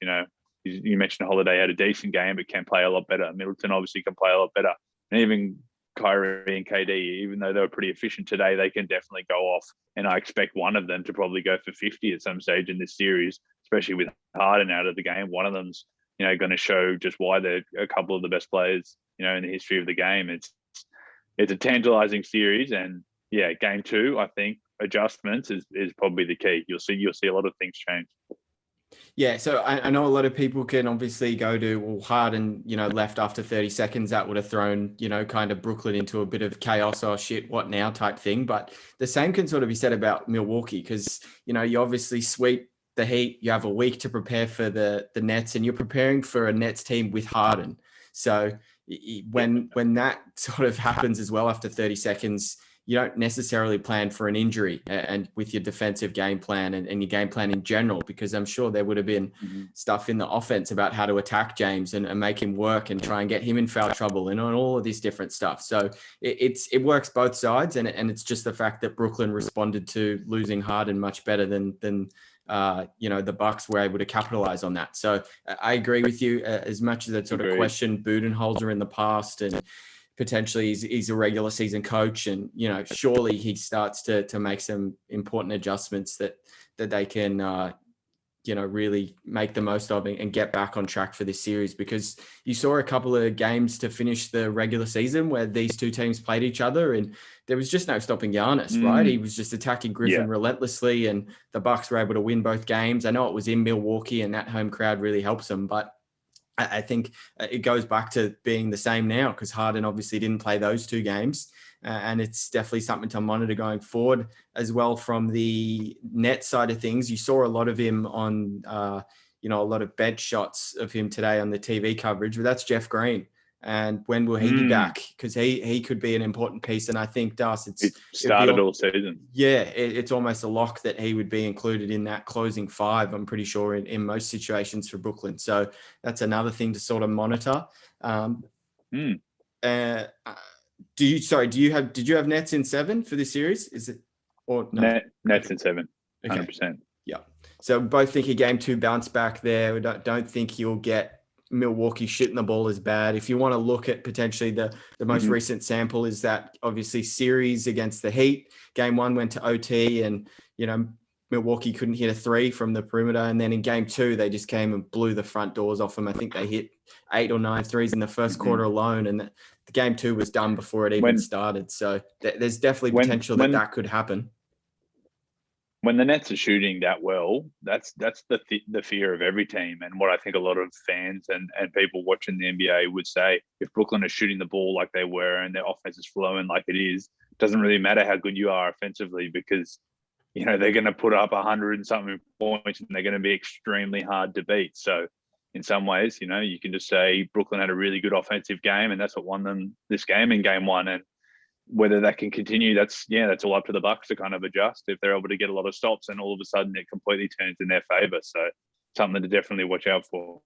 Speaker 3: You mentioned Holiday had a decent game, but can play a lot better. Middleton obviously can play a lot better. And even Kyrie and KD, even though they were pretty efficient today, they can definitely go off. And I expect one of them to probably go for 50 at some stage in this series, especially with Harden out of the game. One of them's, going to show just why they're a couple of the best players, in the history of the game. It's a tantalizing series, and game 2, I think adjustments is probably the key. You'll see a lot of things change.
Speaker 2: Yeah, so I know a lot of people can obviously go to, well, Harden, left after 30 seconds. That would have thrown, kind of Brooklyn into a bit of chaos or shit, what now type thing. But the same can sort of be said about Milwaukee, because, you obviously sweep the Heat. You have a week to prepare for the Nets, and you're preparing for a Nets team with Harden. So when that sort of happens as well after 30 seconds, you don't necessarily plan for an injury and with your defensive game plan and your game plan in general, because I'm sure there would have been stuff in the offense about how to attack James and make him work and try and get him in foul trouble and on all of this different stuff. So it works both sides. And it's just the fact that Brooklyn responded to losing Harden much better than the Bucks were able to capitalize on that. So I agree with you, as much as I sort of questioned Budenholzer in the past, and potentially he's a regular season coach, and surely he starts to make some important adjustments that they can really make the most of and get back on track for this series, because you saw a couple of games to finish the regular season where these two teams played each other and there was just no stopping Giannis, right? He was just attacking Griffin relentlessly, and the Bucks were able to win both games. I know it was in Milwaukee and that home crowd really helps them, but I think it goes back to being the same now because Harden obviously didn't play those 2 games. And it's definitely something to monitor going forward as well. From the net side of things, you saw a lot of him on, a lot of bench shots of him today on the TV coverage, but that's Jeff Green. And when will he be back? Because he could be an important piece. And I think, Das,
Speaker 3: It started all season.
Speaker 2: Yeah, it's almost a lock that he would be included in that closing 5, I'm pretty sure, in most situations for Brooklyn. So that's another thing to sort of monitor. Did you have Nets in 7 for this series? Is it or no?
Speaker 3: Nets in 7, 100%.
Speaker 2: Okay. Yeah. So both think a game 2 bounce back there. We don't think you'll get Milwaukee shooting the ball as bad. If you want to look at potentially the most recent sample is that obviously series against the Heat. Game 1 went to OT and, Milwaukee couldn't hit a 3 from the perimeter. And then in game 2, they just came and blew the front doors off them. I think they hit 8 or 9 threes in the first quarter alone. And the game 2 was done before it even started. So there's definitely potential that could happen.
Speaker 3: When the Nets are shooting that well, that's the fear of every team. And what I think a lot of fans and people watching the NBA would say, if Brooklyn are shooting the ball like they were and their offense is flowing like it is, it doesn't really matter how good you are offensively because, they're going to put up 100 and something points and they're going to be extremely hard to beat. So in some ways, you can just say Brooklyn had a really good offensive game and that's what won them this game in game 1. And whether that can continue, that's all up to the Bucks to kind of adjust. If they're able to get a lot of stops and all of a sudden it completely turns in their favor. So something to definitely watch out for.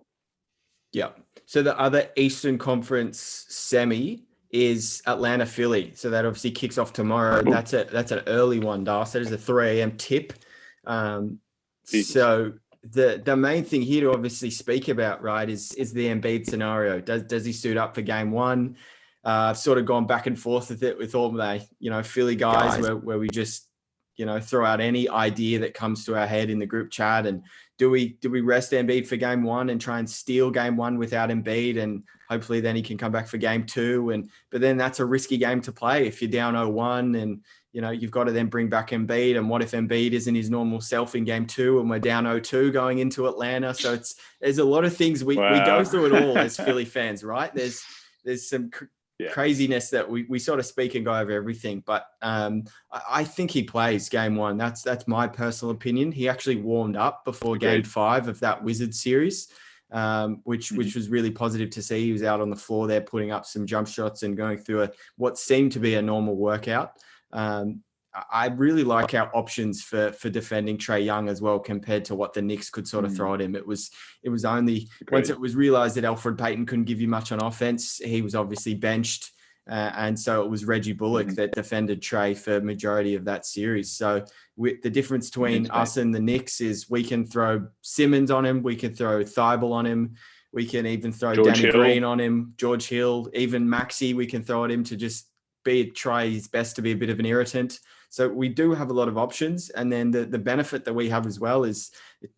Speaker 2: Yeah. So the other Eastern Conference semi is Atlanta Philly. So that obviously kicks off tomorrow. That's an early one, Das. That is a 3 a.m. tip. So the main thing here to obviously speak about, right, is the Embiid scenario. Does he suit up for game 1? I've sort of gone back and forth with it with all my, Philly guys. Where we just, throw out any idea that comes to our head in the group chat. And do we rest Embiid for game 1 and try and steal game 1 without Embiid? And hopefully then he can come back for game 2. But then that's a risky game to play if you're down 0-1 and, you've got to then bring back Embiid. And what if Embiid isn't his normal self in game 2 and we're down 0-2 going into Atlanta? So there's a lot of things we go through it all as Philly fans, right? There's some craziness that we sort of speak and go over everything. But I think he plays game 1. That's my personal opinion. He actually warmed up before game 5 of that Wizards series, which was really positive to see. He was out on the floor there putting up some jump shots and going through what seemed to be a normal workout. I really like our options for defending Trae Young as well compared to what the Knicks could sort of throw at him. It was only once it was realized that Alfred Payton couldn't give you much on offense, he was obviously benched. And so it was Reggie Bullock that defended Trae for majority of that series. So the difference between us and the Knicks is we can throw Simmons on him. We can throw Thibault on him. We can even throw Danny Green on him, George Hill, even Maxey. We can throw at him to just try his best to be a bit of an irritant. So we do have a lot of options. And then the benefit that we have as well is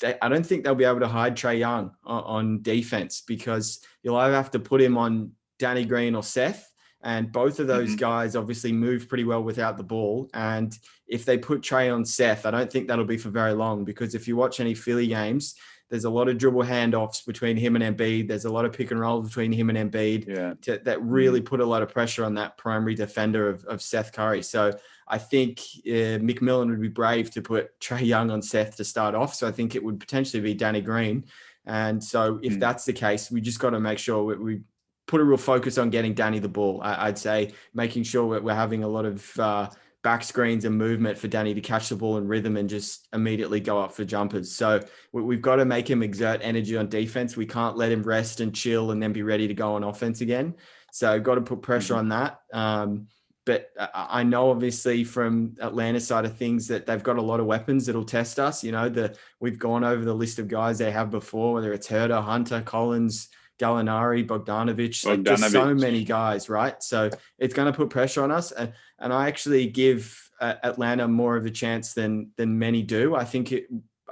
Speaker 2: I don't think they'll be able to hide Trae Young on defense because you'll either have to put him on Danny Green or Seth. And both of those guys obviously move pretty well without the ball. And if they put Trae on Seth, I don't think that'll be for very long because if you watch any Philly games, there's a lot of dribble handoffs between him and Embiid. There's a lot of pick and roll between him and Embiid that really put a lot of pressure on that primary defender of Seth Curry. So I think McMillan would be brave to put Trae Young on Seth to start off. So I think it would potentially be Danny Green. And so if that's the case, we just got to make sure we put a real focus on getting Danny the ball. I'd say making sure we're having a lot of back screens and movement for Danny to catch the ball in rhythm and just immediately go up for jumpers. So we've got to make him exert energy on defense. We can't let him rest and chill and then be ready to go on offense again. So got to put pressure on that. But I know obviously from Atlanta's side of things that they've got a lot of weapons that'll test us. We've gone over the list of guys they have before, whether it's Herter, Hunter, Collins, Gallinari, Bogdanovic, just so many guys, right? So it's going to put pressure on us. And I actually give Atlanta more of a chance than many do. I think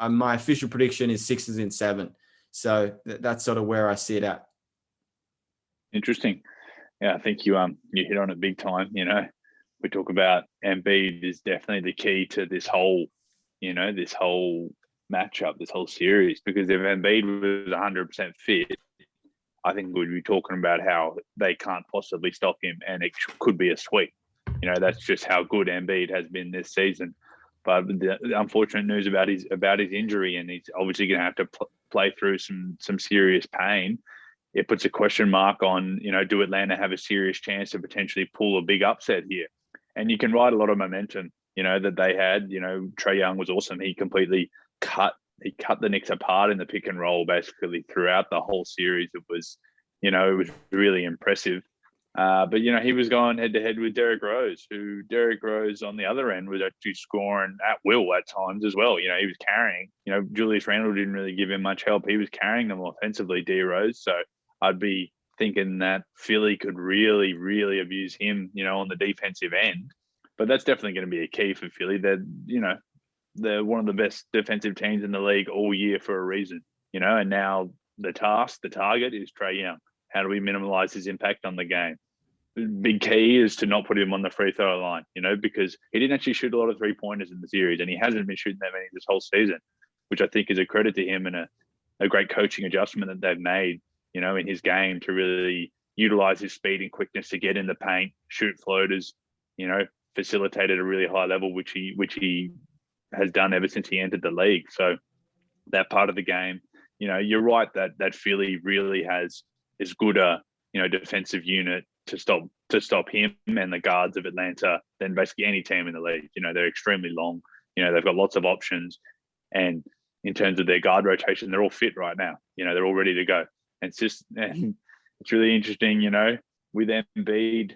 Speaker 2: my official prediction is Sixers in 7. So that's sort of where I see it at.
Speaker 3: Interesting. Yeah, I think you hit on it big time. We talk about Embiid is definitely the key to this whole matchup, this whole series, because if Embiid was 100% fit, I think we'd be talking about how they can't possibly stop him, and it could be a sweep. That's just how good Embiid has been this season. But the unfortunate news about his injury, and he's obviously going to have to play through some serious pain. It puts a question mark on, do Atlanta have a serious chance to potentially pull a big upset here? And you can ride a lot of momentum, that they had. Trae Young was awesome. He completely cut the Knicks apart in the pick and roll basically throughout the whole series. It was really impressive. But he was going head to head with Derrick Rose, who Derrick Rose on the other end was actually scoring at will at times as well. He was carrying. Julius Randle didn't really give him much help. He was carrying them offensively, D Rose. So I'd be thinking that Philly could really, really abuse him, on the defensive end. But that's definitely going to be a key for Philly. They're one of the best defensive teams in the league all year for a reason, and now the target is Trae Young. How do we minimize his impact on the game? The big key is to not put him on the free throw line, because he didn't actually shoot a lot of 3-pointers in the series, and he hasn't been shooting that many this whole season, which I think is a credit to him and a great coaching adjustment that they've made, in his game to really utilize his speed and quickness to get in the paint, shoot floaters, facilitate at a really high level, which he has done ever since he entered the league. So that part of the game, you're right that Philly really has as good a defensive unit to stop him and the guards of Atlanta than basically any team in the league. They're extremely long. They've got lots of options, and in terms of their guard rotation, they're all fit right now. They're all ready to go. And it's really interesting. With Embiid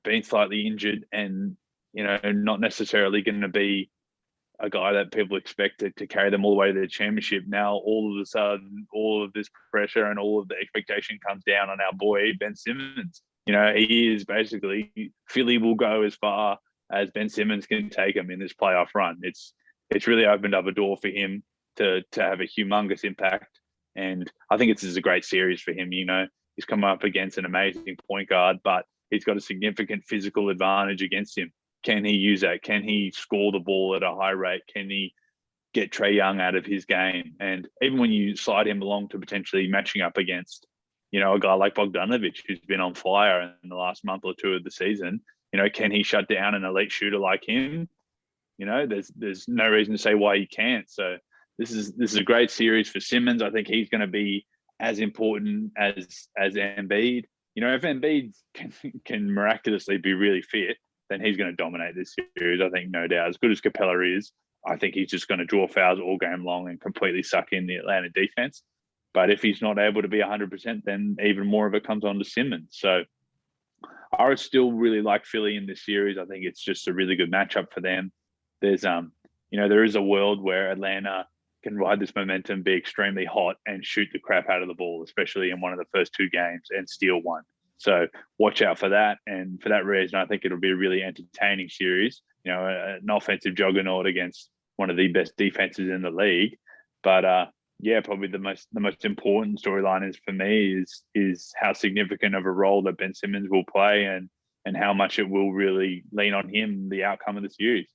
Speaker 3: being slightly injured and not necessarily going to be a guy that people expected to carry them all the way to the championship. Now, all of a sudden, all of this pressure and all of the expectation comes down on our boy, Ben Simmons. He is basically, Philly will go as far as Ben Simmons can take him in this playoff run. It's really opened up a door for him to have a humongous impact. And I think this is a great series for him. He's come up against an amazing point guard, but he's got a significant physical advantage against him. Can he use that? Can he score the ball at a high rate? Can he get Trae Young out of his game? And even when you slide him along to potentially matching up against, a guy like Bogdanovic, who's been on fire in the last month or two of the season, can he shut down an elite shooter like him? There's no reason to say why he can't. So this is a great series for Simmons. I think he's going to be as important as Embiid. If Embiid can miraculously be really fit, then he's going to dominate this series. I think, no doubt. As good as Capella is, I think he's just going to draw fouls all game long and completely suck in the Atlanta defense. But if he's not able to be 100%, then even more of it comes on to Simmons. So I would still really like Philly in this series. I think it's just a really good matchup for them. There's, there is a world where Atlanta can ride this momentum, be extremely hot, and shoot the crap out of the ball, especially in one of the first two games, and steal one. So watch out for that. And for that reason, I think it'll be a really entertaining series, an offensive juggernaut against one of the best defenses in the league. But probably the most important storyline is for me is how significant of a role that Ben Simmons will play and how much it will really lean on him, the outcome of the series.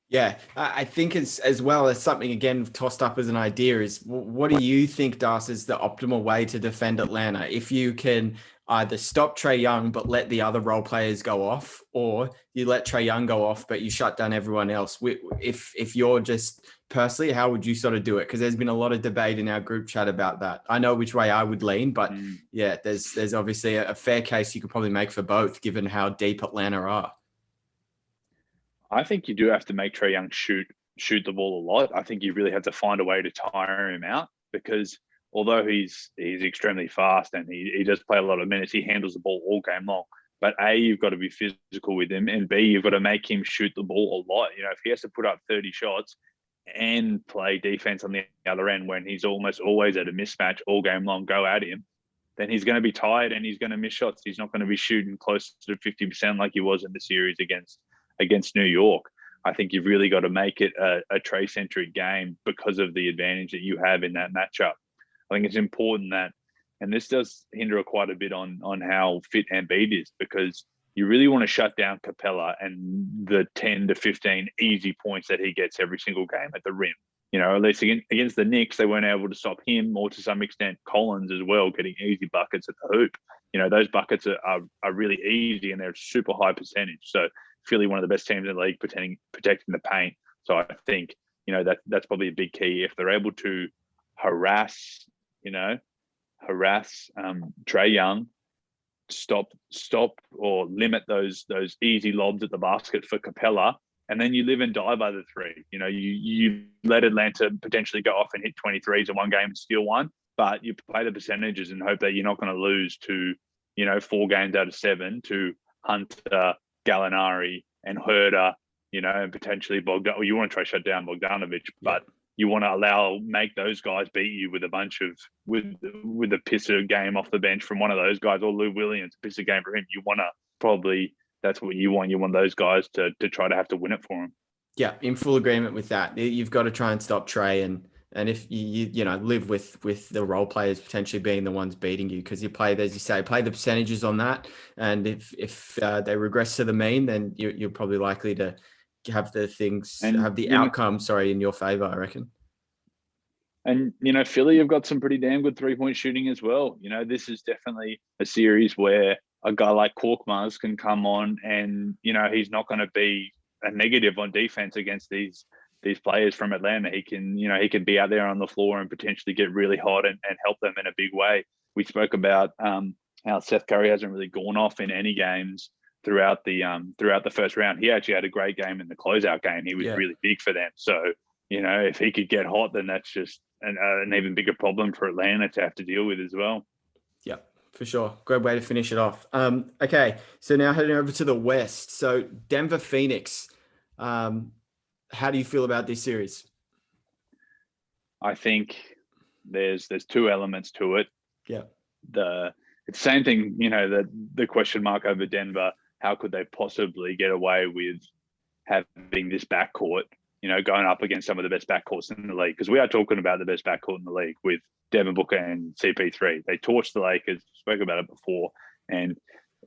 Speaker 2: Yeah, I think as well as something, again, tossed up as an idea is, what do you think, Das, is the optimal way to defend Atlanta? If you can either stop Trae Young but let the other role players go off, or you let Trae Young go off but you shut down everyone else. If you're just personally, how would you sort of do it? Because there's been a lot of debate in our group chat about that. I know which way I would lean, but yeah, there's obviously a fair case you could probably make for both, given how deep Atlanta are.
Speaker 3: I think you do have to make Trae Young shoot the ball a lot. I think you really have to find a way to tire him out, because although he's extremely fast and he does play a lot of minutes, he handles the ball all game long. But A, you've got to be physical with him, and B, you've got to make him shoot the ball a lot. If he has to put up 30 shots and play defense on the other end when he's almost always at a mismatch all game long, go at him, then he's going to be tired and he's going to miss shots. He's not going to be shooting close to 50% like he was in the series against New York. I think you've really got to make it a Trae-centric game because of the advantage that you have in that matchup. I think it's important that, and this does hinder quite a bit on how fit Embiid is, because you really want to shut down Capella and the 10 to 15 easy points that he gets every single game at the rim. at least against the Knicks, they weren't able to stop him, or to some extent Collins as well, getting easy buckets at the hoop. Those buckets are really easy and they're super high percentage. So Philly, one of the best teams in the league, protecting the paint. So I think, that's probably a big key. If they're able to harass Trae Young, stop or limit those easy lobs at the basket for Capella, and then you live and die by the three. You let Atlanta potentially go off and hit 23s in one game and steal one, but you play the percentages and hope that you're not going to lose to, 4 games out of 7 to Hunter, Gallinari, and Herder, and potentially Bogdan. Well, you want to try to shut down Bogdanovic, but you want to make those guys beat you with a bunch of with a pisser game off the bench from one of those guys, or Lou Williams, pisser game for him. You want to probably, that's what you want. You want those guys to try to have to win it for him.
Speaker 2: Yeah, in full agreement with that. You've got to try and stop Trae, and if you live with the role players potentially being the ones beating you, because you play, as you say, play the percentages on that, and if they regress to the mean, then you're probably likely to have the outcome in your favor, I reckon.
Speaker 3: And Philly have got some pretty damn good 3-point shooting as well. This is definitely a series where a guy like Korkmaz can come on, and he's not going to be a negative on defense against these players from Atlanta. He can be out there on the floor and potentially get really hot and help them in a big way. We spoke about how Seth Curry hasn't really gone off in any games throughout the first round. He actually had a great game in the closeout game. He was really big for them. So, if he could get hot, then that's just an even bigger problem for Atlanta to have to deal with as well.
Speaker 2: Yeah, for sure. Great way to finish it off. Okay, so now heading over to the West. So Denver, Phoenix. How do you feel about this series?
Speaker 3: I think there's 2 elements to it.
Speaker 2: Yeah.
Speaker 3: It's the same thing, the question mark over Denver. How could they possibly get away with having this backcourt, going up against some of the best backcourts in the league? Because we are talking about the best backcourt in the league with Devin Booker and CP3. They torched the Lakers, spoke about it before, and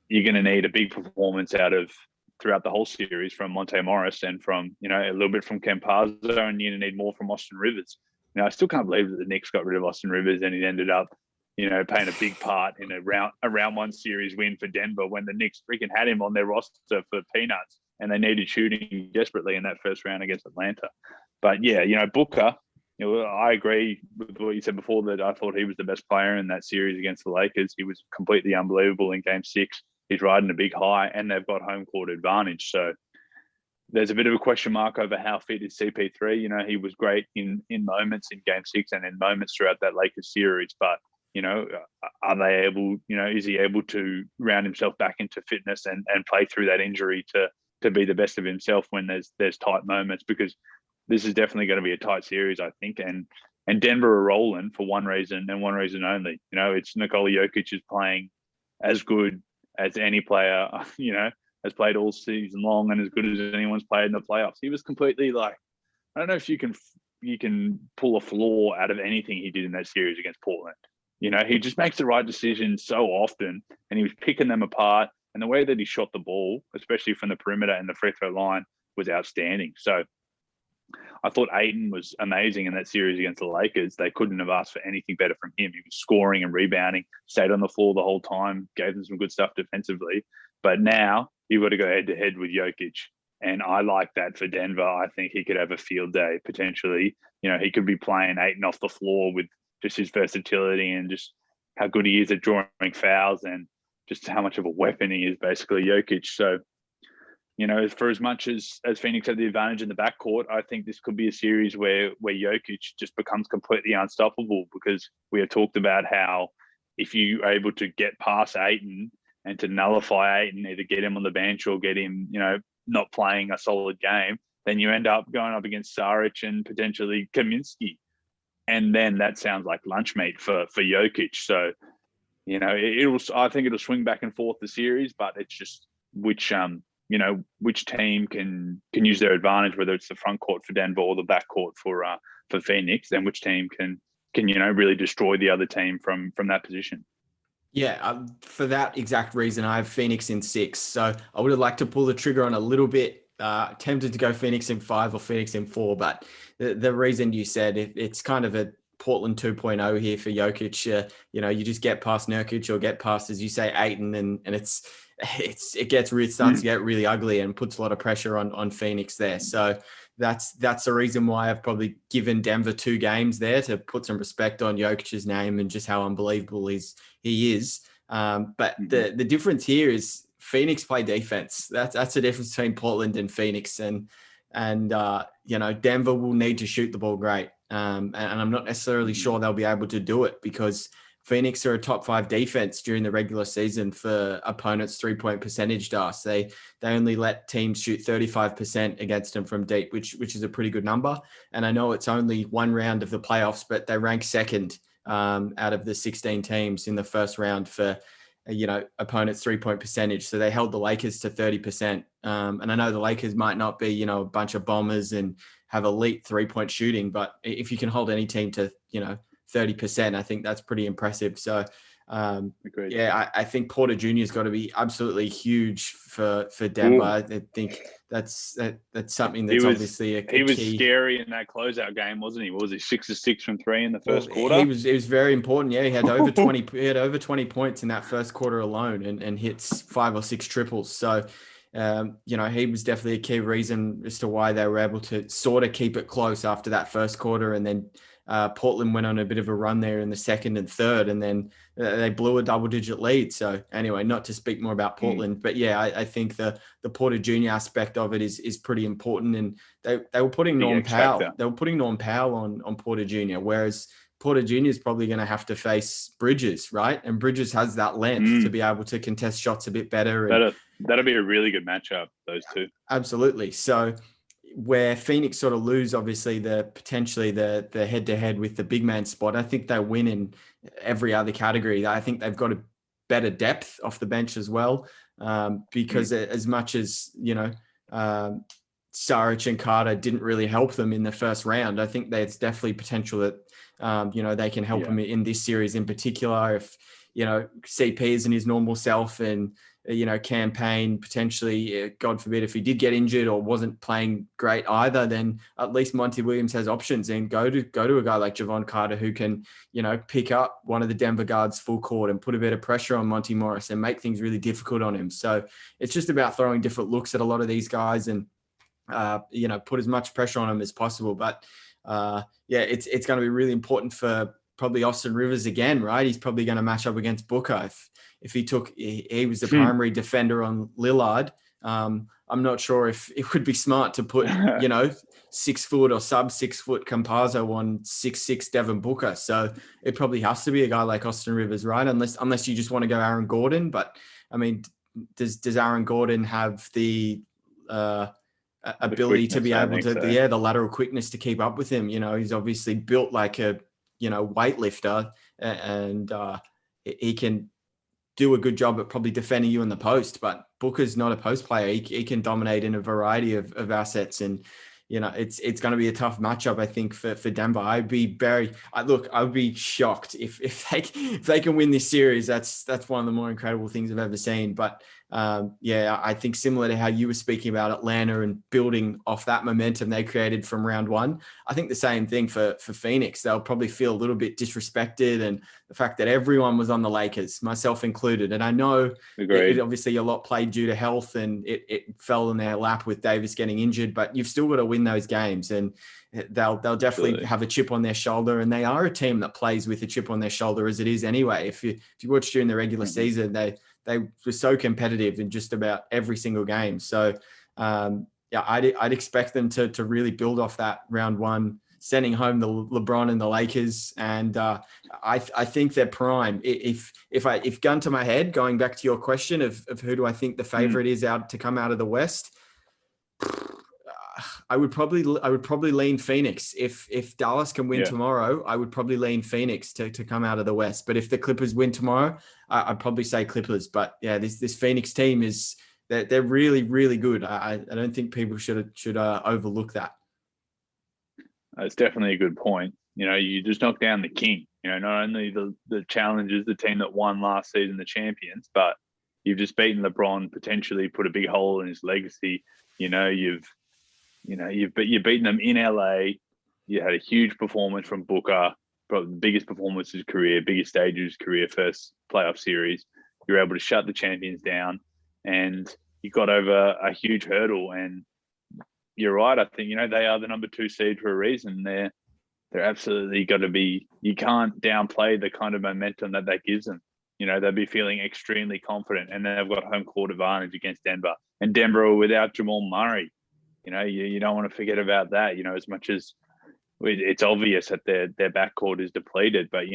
Speaker 3: you're going to need a big performance throughout the whole series from Monte Morris and from, a little bit from Campazzo, and you're going to need more from Austin Rivers. I still can't believe that the Knicks got rid of Austin Rivers and he ended up, playing a big part in a round 1 series win for Denver, when the Knicks freaking had him on their roster for peanuts and they needed shooting desperately in that first round against Atlanta. But yeah, Booker, I agree with what you said before, that I thought he was the best player in that series against the Lakers. He was completely unbelievable in game 6. He's riding a big high, and they've got home court advantage. So there's a bit of a question mark over how fit is CP3. He was great in moments in game 6 and in moments throughout that Lakers series, but are they able, is he able to round himself back into fitness and play through that injury to be the best of himself when there's tight moments? Because this is definitely going to be a tight series, I think. And Denver are rolling for one reason and one reason only. It's Nikola Jokic is playing as good as any player, has played all season long, and as good as anyone's played in the playoffs. He was completely I don't know if you can pull a flaw out of anything he did in that series against Portland. He just makes the right decision so often, and he was picking them apart. And the way that he shot the ball, especially from the perimeter and the free throw line, was outstanding. So I thought Ayton was amazing in that series against the Lakers. They couldn't have asked for anything better from him. He was scoring and rebounding, stayed on the floor the whole time, gave them some good stuff defensively. But now you've got to go head-to-head with Jokic. And I like that for Denver. I think he could have a field day, potentially. He could be playing Ayton off the floor with just his versatility and just how good he is at drawing fouls and just how much of a weapon he is, basically, Jokic. So, for as much as Phoenix had the advantage in the backcourt, I think this could be a series where Jokic just becomes completely unstoppable, because we have talked about how if you are able to get past Ayton and to nullify Ayton, either get him on the bench or get him, not playing a solid game, then you end up going up against Saric and potentially Kaminsky. And then that sounds like lunch meat for Jokic. So, I think it'll swing back and forth the series, but it's just which team can use their advantage, whether it's the front court for Denver or the back court for Phoenix, then which team can really destroy the other team from that position.
Speaker 2: Yeah, for that exact reason, I have Phoenix in 6. So I would have liked to pull the trigger on a little bit Tempted to go Phoenix in 5 or Phoenix in 4, but the reason you said it's kind of a Portland 2.0 here for Jokic. You just get past Nurkic or get past, as you say, Ayton, and it starts to get really ugly and puts a lot of pressure on Phoenix there. So that's the reason why I've probably given Denver 2 games there to put some respect on Jokic's name and just how unbelievable he is. But the difference here is Phoenix play defense. That's the difference between Portland and Phoenix, and Denver will need to shoot the ball great. And I'm not necessarily sure they'll be able to do it because Phoenix are a top 5 defense during the regular season for opponents' 3-point percentage. They only let teams shoot 35% against them from deep, which is a pretty good number. And I know it's only one round of the playoffs, but they rank second out of the 16 teams in the first round for opponents' 3-point percentage. So they held the Lakers to 30%. And I know the Lakers might not be a bunch of bombers and have elite 3-point shooting, but if you can hold any team to 30%, I think that's pretty impressive. So I think Porter Jr. has got to be absolutely huge for Denver. I think that's something that's obviously a key.
Speaker 3: He was scary in that closeout game, wasn't he? What was he, 6 of 6 from 3 in the first quarter?
Speaker 2: It was very important. Yeah, he had over 20. He had over 20 points in that first quarter alone, and hits 5 or 6 triples. So he was definitely a key reason as to why they were able to sort of keep it close after that first quarter, and then Portland went on a bit of a run there in the second and third, and then they blew a double-digit lead. So anyway, not to speak more about Portland, but yeah, I think the Porter Jr. aspect of it is pretty important. And they were putting Norm Powell. They were putting Norm Powell on Porter Jr., whereas Porter Jr. is probably going to have to face Bridges, right? And Bridges has that length to be able to contest shots a bit better.
Speaker 3: That'll be a really good matchup, those two.
Speaker 2: Absolutely. So where Phoenix sort of lose, obviously, potentially the head-to-head with the big man spot, I think they win in every other category. I think they've got a better depth off the bench as well, because as much as, Saric and Carter didn't really help them in the first round, I think there's definitely potential that, they can help them in this series in particular. If, CP isn't his normal self, and campaign potentially, God forbid, if he did get injured or wasn't playing great either, then at least Monty Williams has options, and go to a guy like Javon Carter who can, pick up one of the Denver guards full court and put a bit of pressure on Monty Morris and make things really difficult on him. So it's just about throwing different looks at a lot of these guys and, put as much pressure on them as possible. But it's going to be really important for probably Austin Rivers again, right? He's probably going to match up against Booker. If he was the primary defender on Lillard, I'm not sure if it would be smart to put, 6 foot or sub 6 foot Campazzo on 6'6" Devin Booker. So it probably has to be a guy like Austin Rivers, right? Unless you just want to go Aaron Gordon. But I mean, does Aaron Gordon have the ability to be able to, the lateral quickness to keep up with him? He's obviously built like a, weightlifter, and he can do a good job at probably defending you in the post, but Booker's not a post player. He can dominate in a variety of assets, and it's going to be a tough matchup, I think, for Denver. I would be shocked if they can win this series. That's one of the more incredible things I've ever seen. But I think similar to how you were speaking about Atlanta and building off that momentum they created from round one, I think the same thing for Phoenix. They'll probably feel a little bit disrespected, and the fact that everyone was on the Lakers, myself included. And I know obviously a lot played due to health, and it fell in their lap with Davis getting injured, but you've still got to win those games, and they'll definitely have a chip on their shoulder. And they are a team that plays with a chip on their shoulder as it is anyway. If you watch during the regular season, they were so competitive in just about every single game. So, I'd expect them to really build off that round one, sending home the LeBron and the Lakers. And I think they're prime. If gun to my head, going back to your question of who do I think the favorite is out to come out of the West, I would probably lean Phoenix. If Dallas can win tomorrow, I would probably lean Phoenix to come out of the West. But if the Clippers win tomorrow, I'd probably say Clippers. But yeah, this Phoenix team they're really, really good. I don't think people should overlook that.
Speaker 3: That's definitely a good point. You just knock down the king. Not only the challengers, the team that won last season, the champions, but you've just beaten LeBron, potentially put a big hole in his legacy. You've beaten them in LA. You had a huge performance from Booker, probably the biggest performance of his career, biggest stage of his career, first playoff series. You're able to shut the champions down, and you got over a huge hurdle. And you're right. I think they are the number 2 seed for a reason. They're absolutely got to be. You can't downplay the kind of momentum that gives them. They'll be feeling extremely confident, and they've got home court advantage against Denver. And Denver without Jamal Murray. You don't want to forget about that. As much as it's obvious that their backcourt is depleted, but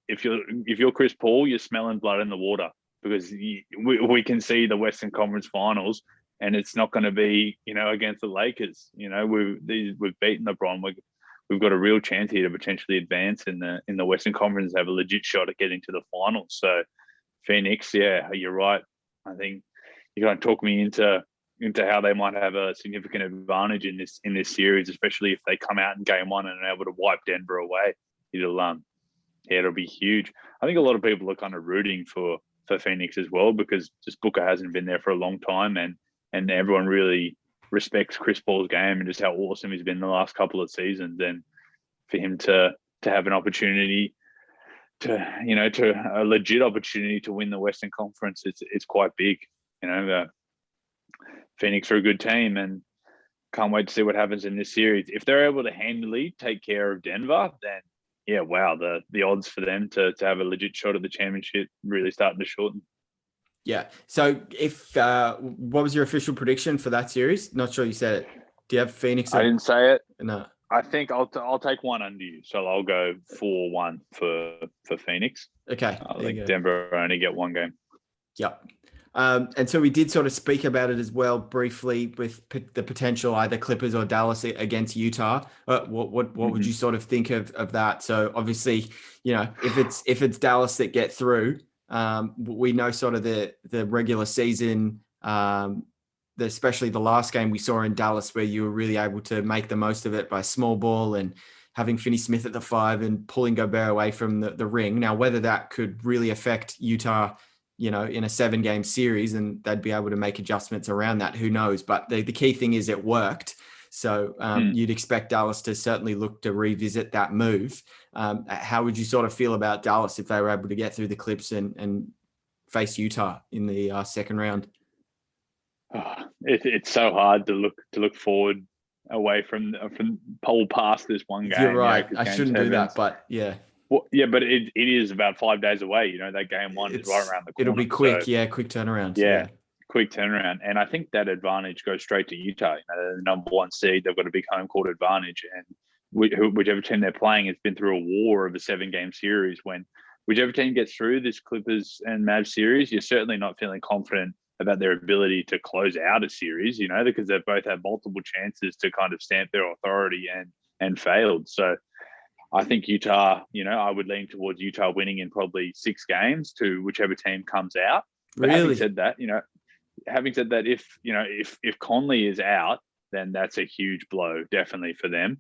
Speaker 3: if you're Chris Paul, you're smelling blood in the water, because we can see the Western Conference Finals, and it's not going to be against the Lakers. We've beaten LeBron. We've got a real chance here to potentially advance in the Western Conference, have a legit shot at getting to the finals. So Phoenix, yeah, you're right. I think you're going to talk me into how they might have a significant advantage in this series, especially if they come out in game 1 and are able to wipe Denver away. It'll be huge. I think a lot of people are kind of rooting for Phoenix as well, because just Booker hasn't been there for a long time, and everyone really respects Chris Paul's game and just how awesome he's been the last couple of seasons. And for him to have an opportunity to a legit opportunity to win the Western Conference, it's quite big. Phoenix are a good team, and can't wait to see what happens in this series. If they're able to handily take care of Denver, then yeah, wow, the odds for them to have a legit shot at the championship really starting to shorten.
Speaker 2: Yeah. So if what was your official prediction for that series? Not sure you said it. Do you have Phoenix?
Speaker 3: I didn't say it.
Speaker 2: No.
Speaker 3: I think I'll take one under you. So I'll go 4-1 for Phoenix.
Speaker 2: Okay.
Speaker 3: I think Denver only get one game.
Speaker 2: Yep. And so we did sort of speak about it as well briefly with the potential either Clippers or Dallas against Utah. What would you sort of think of that? So obviously, if it's Dallas that get through, we know sort of the regular season, especially the last game we saw in Dallas, where you were really able to make the most of it by small ball and having Finney-Smith at the 5 and pulling Gobert away from the ring. Now, whether that could really affect Utah, in a 7-game series, and they'd be able to make adjustments around that, who knows? But the key thing is it worked. So you'd expect Dallas to certainly look to revisit that move. How would you sort of feel about Dallas if they were able to get through the Clips and face Utah in the second round?
Speaker 3: It's so hard to look forward away from pull past this one game.
Speaker 2: You're right. I shouldn't do that, but yeah.
Speaker 3: Well, yeah, but it is about 5 days away. That game 1 is right around the corner.
Speaker 2: It'll be quick, quick turnaround.
Speaker 3: Yeah, quick turnaround. And I think that advantage goes straight to Utah. The number 1 seed, they've got a big home court advantage. And whichever team they're playing has been through a war of a 7-game series. When whichever team gets through this Clippers and Mavs series, you're certainly not feeling confident about their ability to close out a series, because they've both had multiple chances to kind of stamp their authority and failed. So I think Utah, I would lean towards Utah winning in probably 6 games to whichever team comes out. But
Speaker 2: really?
Speaker 3: Having said that, if Conley is out, then that's a huge blow, definitely for them.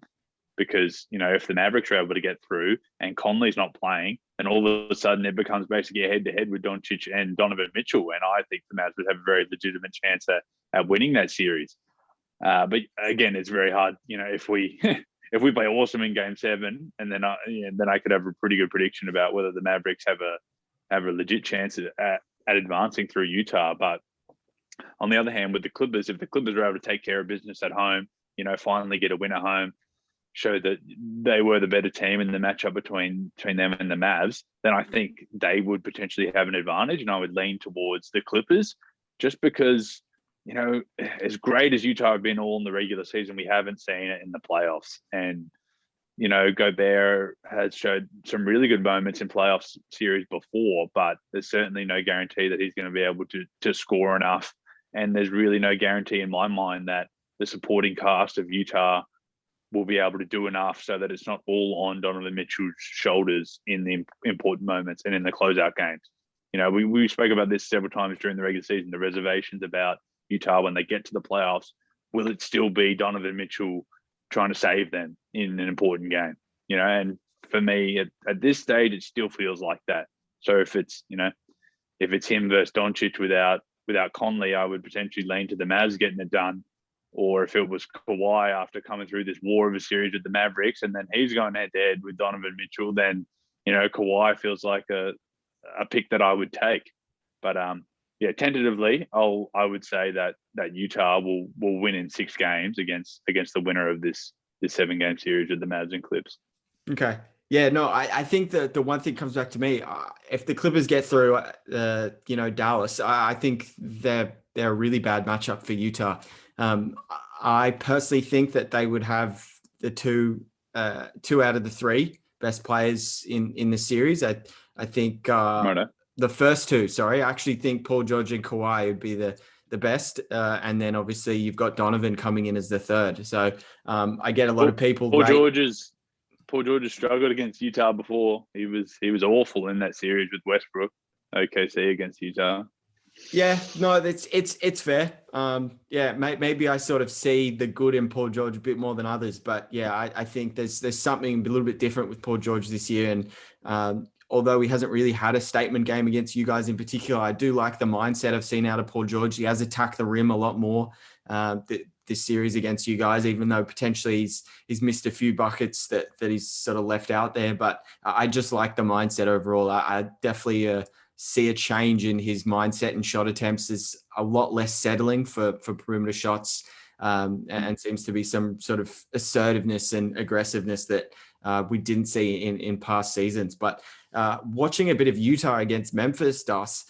Speaker 3: Because, if the Mavericks are able to get through and Conley's not playing, then all of a sudden it becomes basically a head-to-head with Doncic and Donovan Mitchell. And I think the Mavs would have a very legitimate chance at winning that series. But again, it's very hard, if we if we play awesome in Game 7, and then I could have a pretty good prediction about whether the Mavericks have a legit chance at advancing through Utah. But on the other hand, with the Clippers, if the Clippers are able to take care of business at home, finally get a win at home, show that they were the better team in the matchup between them and the Mavs, then I think they would potentially have an advantage. And I would lean towards the Clippers, just because, as great as Utah have been all in the regular season, we haven't seen it in the playoffs. And, Gobert has showed some really good moments in playoff series before, but there's certainly no guarantee that he's going to be able to score enough. And there's really no guarantee in my mind that the supporting cast of Utah will be able to do enough so that it's not all on Donovan Mitchell's shoulders in the important moments and in the closeout games. We spoke about this several times during the regular season, the reservations about Utah when they get to the playoffs. Will it still be Donovan Mitchell trying to save them in an important game? And for me, at this stage, it still feels like that. So if it's, if it's him versus Doncic without Conley, I would potentially lean to the Mavs getting it done. Or if it was Kawhi after coming through this war of a series with the Mavericks, and then he's going head-to-head with Donovan Mitchell, then, Kawhi feels like a pick that I would take. But tentatively, I would say that Utah will win in 6 games against the winner of this 7-game series with the Mavs and Clips.
Speaker 2: Okay. Yeah, no, I think that the one thing comes back to me, if the Clippers get through, Dallas, I think they're a really bad matchup for Utah. I personally think that they would have the two out of the 3 best players in the series. I think the first 2. Sorry, I actually think Paul George and Kawhi would be the best, and then obviously you've got Donovan coming in as the 3rd. So I get a lot of people.
Speaker 3: Paul George has struggled against Utah before. He was awful in that series with Westbrook, OKC against Utah.
Speaker 2: Yeah, no, it's fair. Maybe I sort of see the good in Paul George a bit more than others, but yeah, I think there's something a little bit different with Paul George this year. And although he hasn't really had a statement game against you guys in particular, I do like the mindset I've seen out of Paul George. He has attacked the rim a lot more this series against you guys, even though potentially he's missed a few buckets that he's sort of left out there. But I just like the mindset overall. I definitely see a change in his mindset and shot attempts. Is a lot less settling for perimeter shots, and seems to be some sort of assertiveness and aggressiveness that we didn't see in past seasons. But watching a bit of Utah against Memphis, Das,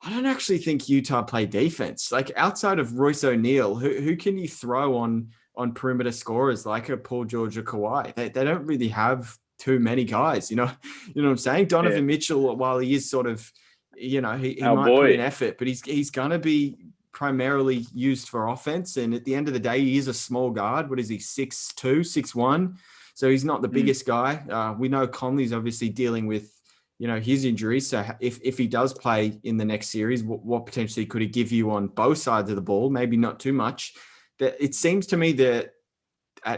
Speaker 2: I don't actually think Utah play defense. Like outside of Royce O'Neal, who can you throw on perimeter scorers like a Paul George or Kawhi? They don't really have too many guys. You know what I'm saying? Donovan Mitchell, while he is sort of, he might put in effort, but he's gonna be primarily used for offense. And at the end of the day, he is a small guard. What is he? 6'2", 6'1"? So he's not the biggest guy. We know Conley's obviously dealing with, his injuries. So if he does play in the next series, what potentially could he give you on both sides of the ball? Maybe not too much. That it seems to me that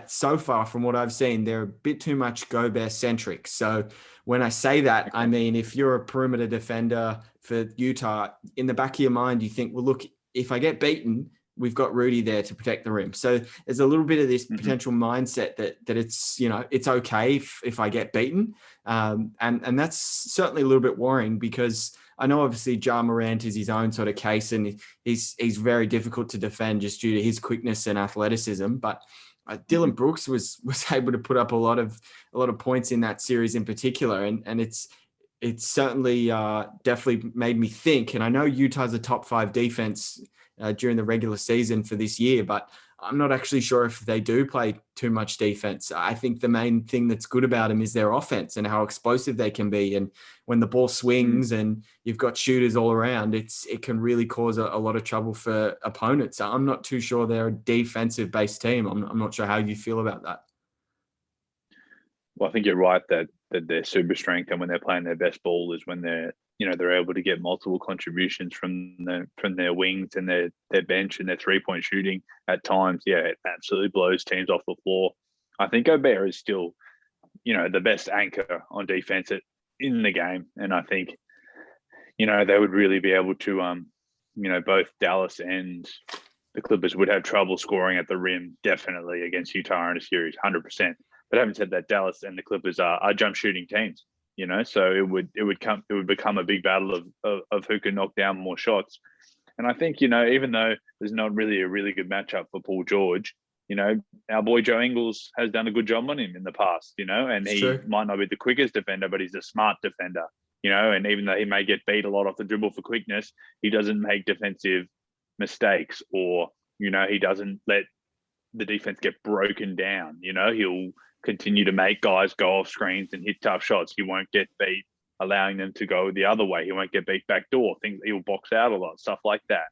Speaker 2: so far from what I've seen, they're a bit too much Gobert centric. So when I say that, I mean, if you're a perimeter defender for Utah, in the back of your mind, you think, well, look, if I get beaten, we've got Rudy there to protect the rim. So there's a little bit of this potential mindset that it's, it's okay if I get beaten. And that's certainly a little bit worrying because I know obviously Ja Morant is his own sort of case and he's very difficult to defend just due to his quickness and athleticism. But Dylan Brooks was able to put up a lot of points in that series in particular. And it's certainly definitely made me think, and I know Utah's a top 5 defense during the regular season for this year, but I'm not actually sure if they do play too much defense. I think the main thing that's good about them is their offense and how explosive they can be. And when the ball swings and you've got shooters all around, it can really cause a lot of trouble for opponents. I'm not too sure they're a defensive based team. I'm not sure how you feel about that.
Speaker 3: Well, I think you're right that their super strength and when they're playing their best ball is when they're able to get multiple contributions from their wings and their bench and their 3-point shooting at times. Yeah, it absolutely blows teams off the floor. I think Gobert is still, the best anchor on defense in the game. And I think, they would really be able to, both Dallas and the Clippers would have trouble scoring at the rim, definitely against Utah in a series, 100%. But having said that, Dallas and the Clippers are jump shooting teams. So it would become a big battle of who can knock down more shots. And I think, even though there's not really a really good matchup for Paul George, our boy Joe Ingles has done a good job on him in the past, and he might not be the quickest defender, but he's a smart defender, and even though he may get beat a lot off the dribble for quickness, he doesn't make defensive mistakes or, he doesn't let the defense get broken down. He'll continue to make guys go off screens and hit tough shots. He won't get beat allowing them to go the other way. He won't get beat backdoor. Things he'll box out a lot, stuff like that.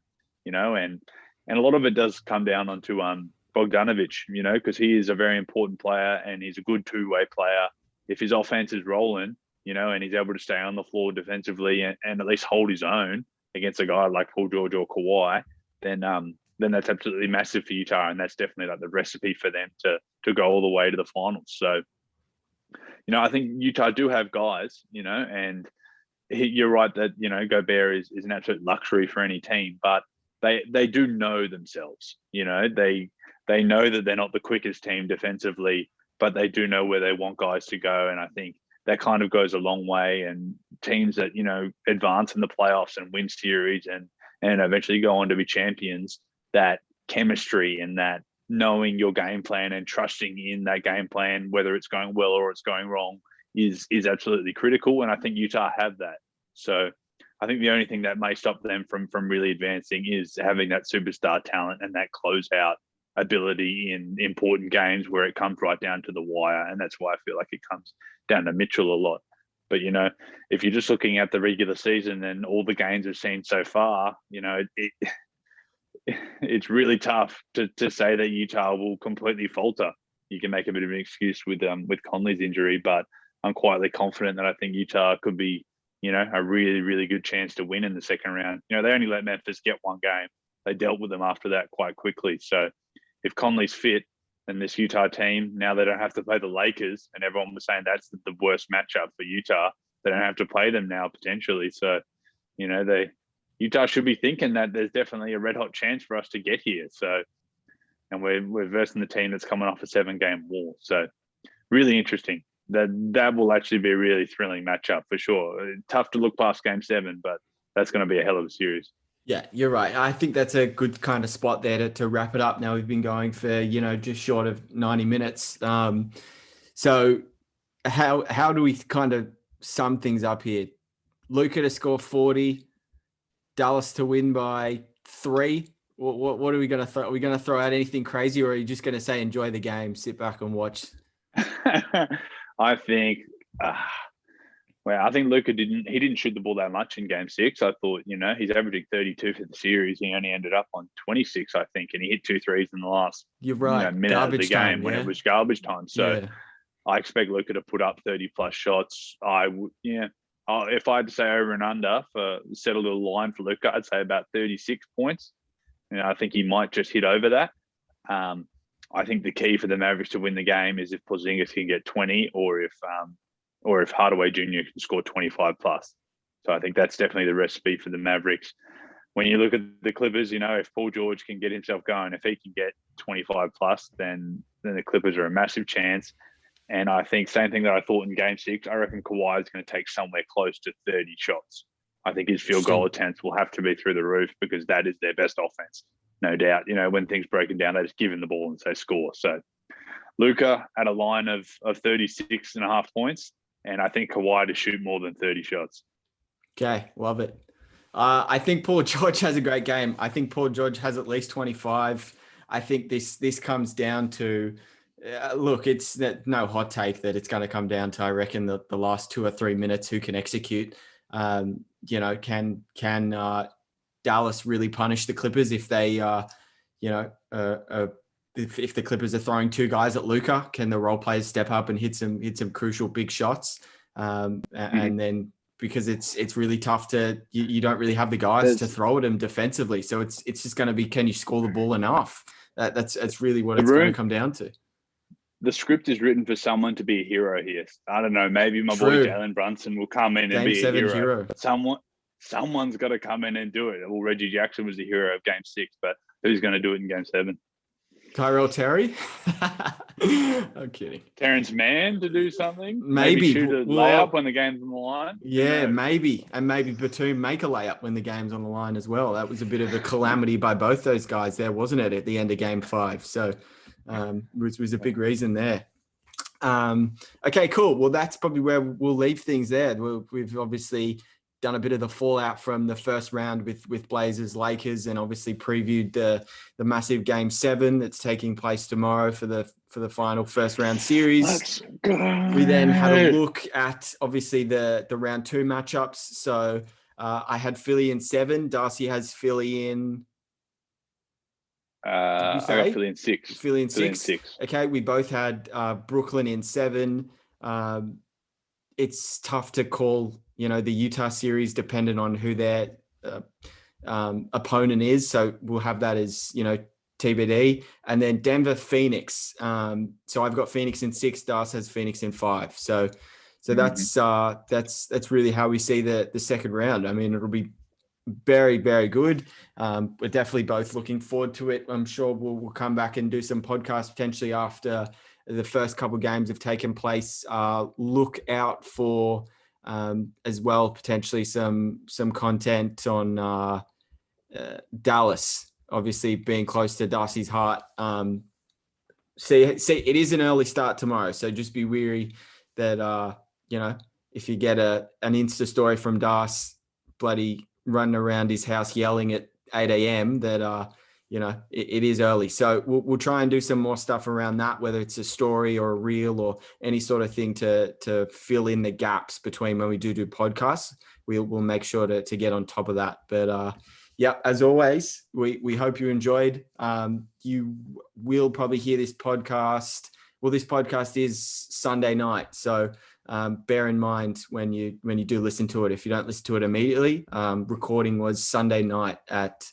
Speaker 3: And a lot of it does come down onto Bogdanovic, because he is a very important player and he's a good two-way player. If his offense is rolling, and he's able to stay on the floor defensively and at least hold his own against a guy like Paul George or Kawhi, then that's absolutely massive for Utah, and that's definitely like the recipe for them to go all the way to the finals. So, I think Utah do have guys, and you're right that, Gobert is an absolute luxury for any team, but they do know themselves. They know that they're not the quickest team defensively, but they do know where they want guys to go. And I think that kind of goes a long way. And teams that, advance in the playoffs and win series and eventually go on to be champions, that chemistry and that knowing your game plan and trusting in that game plan, whether it's going well or it's going wrong, is absolutely critical. And I think Utah have that. So I think the only thing that may stop them from really advancing is having that superstar talent and that closeout ability in important games where it comes right down to the wire. And that's why I feel like it comes down to Mitchell a lot. But, if you're just looking at the regular season and all the games we've seen so far, it's really tough to say that Utah will completely falter. You can make a bit of an excuse with Conley's injury, but I'm quietly confident that I think Utah could be, a really, really good chance to win in the second round. They only let Memphis get one game. They dealt with them after that quite quickly. So if Conley's fit, then this Utah team, now they don't have to play the Lakers, and everyone was saying that's the worst matchup for Utah. They don't have to play them now potentially. So, Utah should be thinking that there's definitely a red hot chance for us to get here. So, and we're versing the team that's coming off a 7-game war. So really interesting. That will actually be a really thrilling matchup for sure. Tough to look past Game 7, but that's going to be a hell of a series.
Speaker 2: Yeah, you're right. I think that's a good kind of spot there to wrap it up. Now we've been going for, just short of 90 minutes. So how do we kind of sum things up here? Luka to score 40, Dallas to win by 3. What are we going to throw? Are we going to throw out anything crazy, or are you just going to say enjoy the game, sit back and watch?
Speaker 3: I think, I think Luka didn't shoot the ball that much in Game 6. I thought, he's averaging 32 for the series. He only ended up on 26, I think, and he hit 2 threes in the last
Speaker 2: You're right.
Speaker 3: minute
Speaker 2: garbage
Speaker 3: of the game
Speaker 2: time,
Speaker 3: when
Speaker 2: yeah?
Speaker 3: it was garbage time. So
Speaker 2: yeah.
Speaker 3: I expect Luka to put up 30 plus shots. I would, if I had to say over and under set a little line for Luka, I'd say about 36 points. I think he might just hit over that. I think the key for the Mavericks to win the game is if Porzingis can get 20, or if Hardaway Jr. can score 25 plus. So I think that's definitely the recipe for the Mavericks. When you look at the Clippers, if Paul George can get himself going, if he can get 25 plus, then the Clippers are a massive chance. And I think same thing that I thought in Game 6, I reckon Kawhi is going to take somewhere close to 30 shots. I think his field goal attempts will have to be through the roof because that is their best offense, no doubt. When things breaking down, they just give him the ball and say score. So Luka at a line of 36.5 points, and I think Kawhi to shoot more than 30 shots.
Speaker 2: Okay, love it. I think Paul George has a great game. I think Paul George has at least 25. I think this comes down to, look, it's no hot take that it's going to come down to, I reckon, the last 2 or 3 minutes who can execute. Can Dallas really punish the Clippers if they, if the Clippers are throwing 2 guys at Luka? Can the role players step up and hit some crucial big shots? And then because it's really tough you don't really have the guys to throw at them defensively. So it's just going to be, can you score the ball enough? That's really what it's going to come down to.
Speaker 3: The script is written for someone to be a hero here. I don't know. Maybe my boy Jalen Brunson will come in and be a hero. Someone's got to come in and do it. Well, Reggie Jackson was the hero of Game 6, but who's going to do it in Game 7?
Speaker 2: Tyrell Terry? I'm kidding.
Speaker 3: Terrence Mann to do something?
Speaker 2: Maybe
Speaker 3: shoot a layup when the game's on the line?
Speaker 2: Yeah, maybe. And maybe Batum make a layup when the game's on the line as well. That was a bit of a calamity by both those guys there, wasn't it, at the end of Game 5? So was a big reason there. Okay, cool. Well, that's probably where we'll leave things there. We've obviously done a bit of the fallout from the first round with Blazers Lakers, and obviously previewed the massive Game 7 that's taking place tomorrow for the final first round series. We then had a look at obviously the round 2 matchups. So I had Philly in 7. Darcy has Philly in.
Speaker 3: I got Philly in 6.
Speaker 2: Philly in 6. Okay, we both had Brooklyn in 7. It's tough to call, the Utah series dependent on who their opponent is. So we'll have that as, TBD. And then Denver, Phoenix. So I've got Phoenix in 6. Darcy has Phoenix in 5. So So that's really how we see the second round. I mean, it'll be very, very good. We're definitely both looking forward to it. I'm sure we'll come back and do some podcasts potentially after the first couple of games have taken place. Look out for as well potentially some content on Dallas, obviously being close to Darcy's heart. See, it is an early start tomorrow, so just be weary that if you get an Insta story from Darcy bloody running around his house yelling at 8 a.m. that it is early. So we'll try and do some more stuff around that, whether it's a story or a reel or any sort of thing to fill in the gaps between when we do podcasts. We'll make sure to get on top of that. But as always, we hope you enjoyed. You will probably hear this podcast. Well, this podcast is Sunday night, so bear in mind when you do listen to it. If you don't listen to it immediately, recording was Sunday night at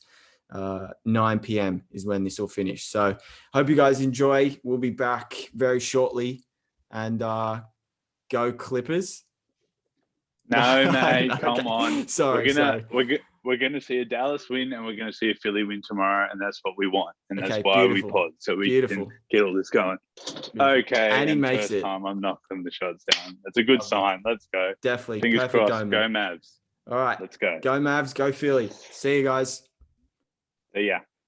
Speaker 2: 9 p.m. is when this will finish. So hope you guys enjoy. We'll be back very shortly, and go Clippers.
Speaker 3: No, mate,
Speaker 2: Okay.
Speaker 3: come on.
Speaker 2: Sorry.
Speaker 3: We're gonna see a Dallas win, and we're gonna see a Philly win tomorrow, and that's what we want, and that's
Speaker 2: Okay,
Speaker 3: why
Speaker 2: beautiful.
Speaker 3: we pod, so we
Speaker 2: Beautiful.
Speaker 3: can get all this going.
Speaker 2: Beautiful.
Speaker 3: Okay,
Speaker 2: And he makes
Speaker 3: first
Speaker 2: it.
Speaker 3: time I'm knocking the shots down. That's a good
Speaker 2: Lovely.
Speaker 3: sign. Let's go.
Speaker 2: Definitely.
Speaker 3: Fingers
Speaker 2: Perfect
Speaker 3: crossed.
Speaker 2: omen.
Speaker 3: Go Mavs.
Speaker 2: All right.
Speaker 3: Let's go.
Speaker 2: Go Mavs. Go Philly. See you guys.
Speaker 3: See ya.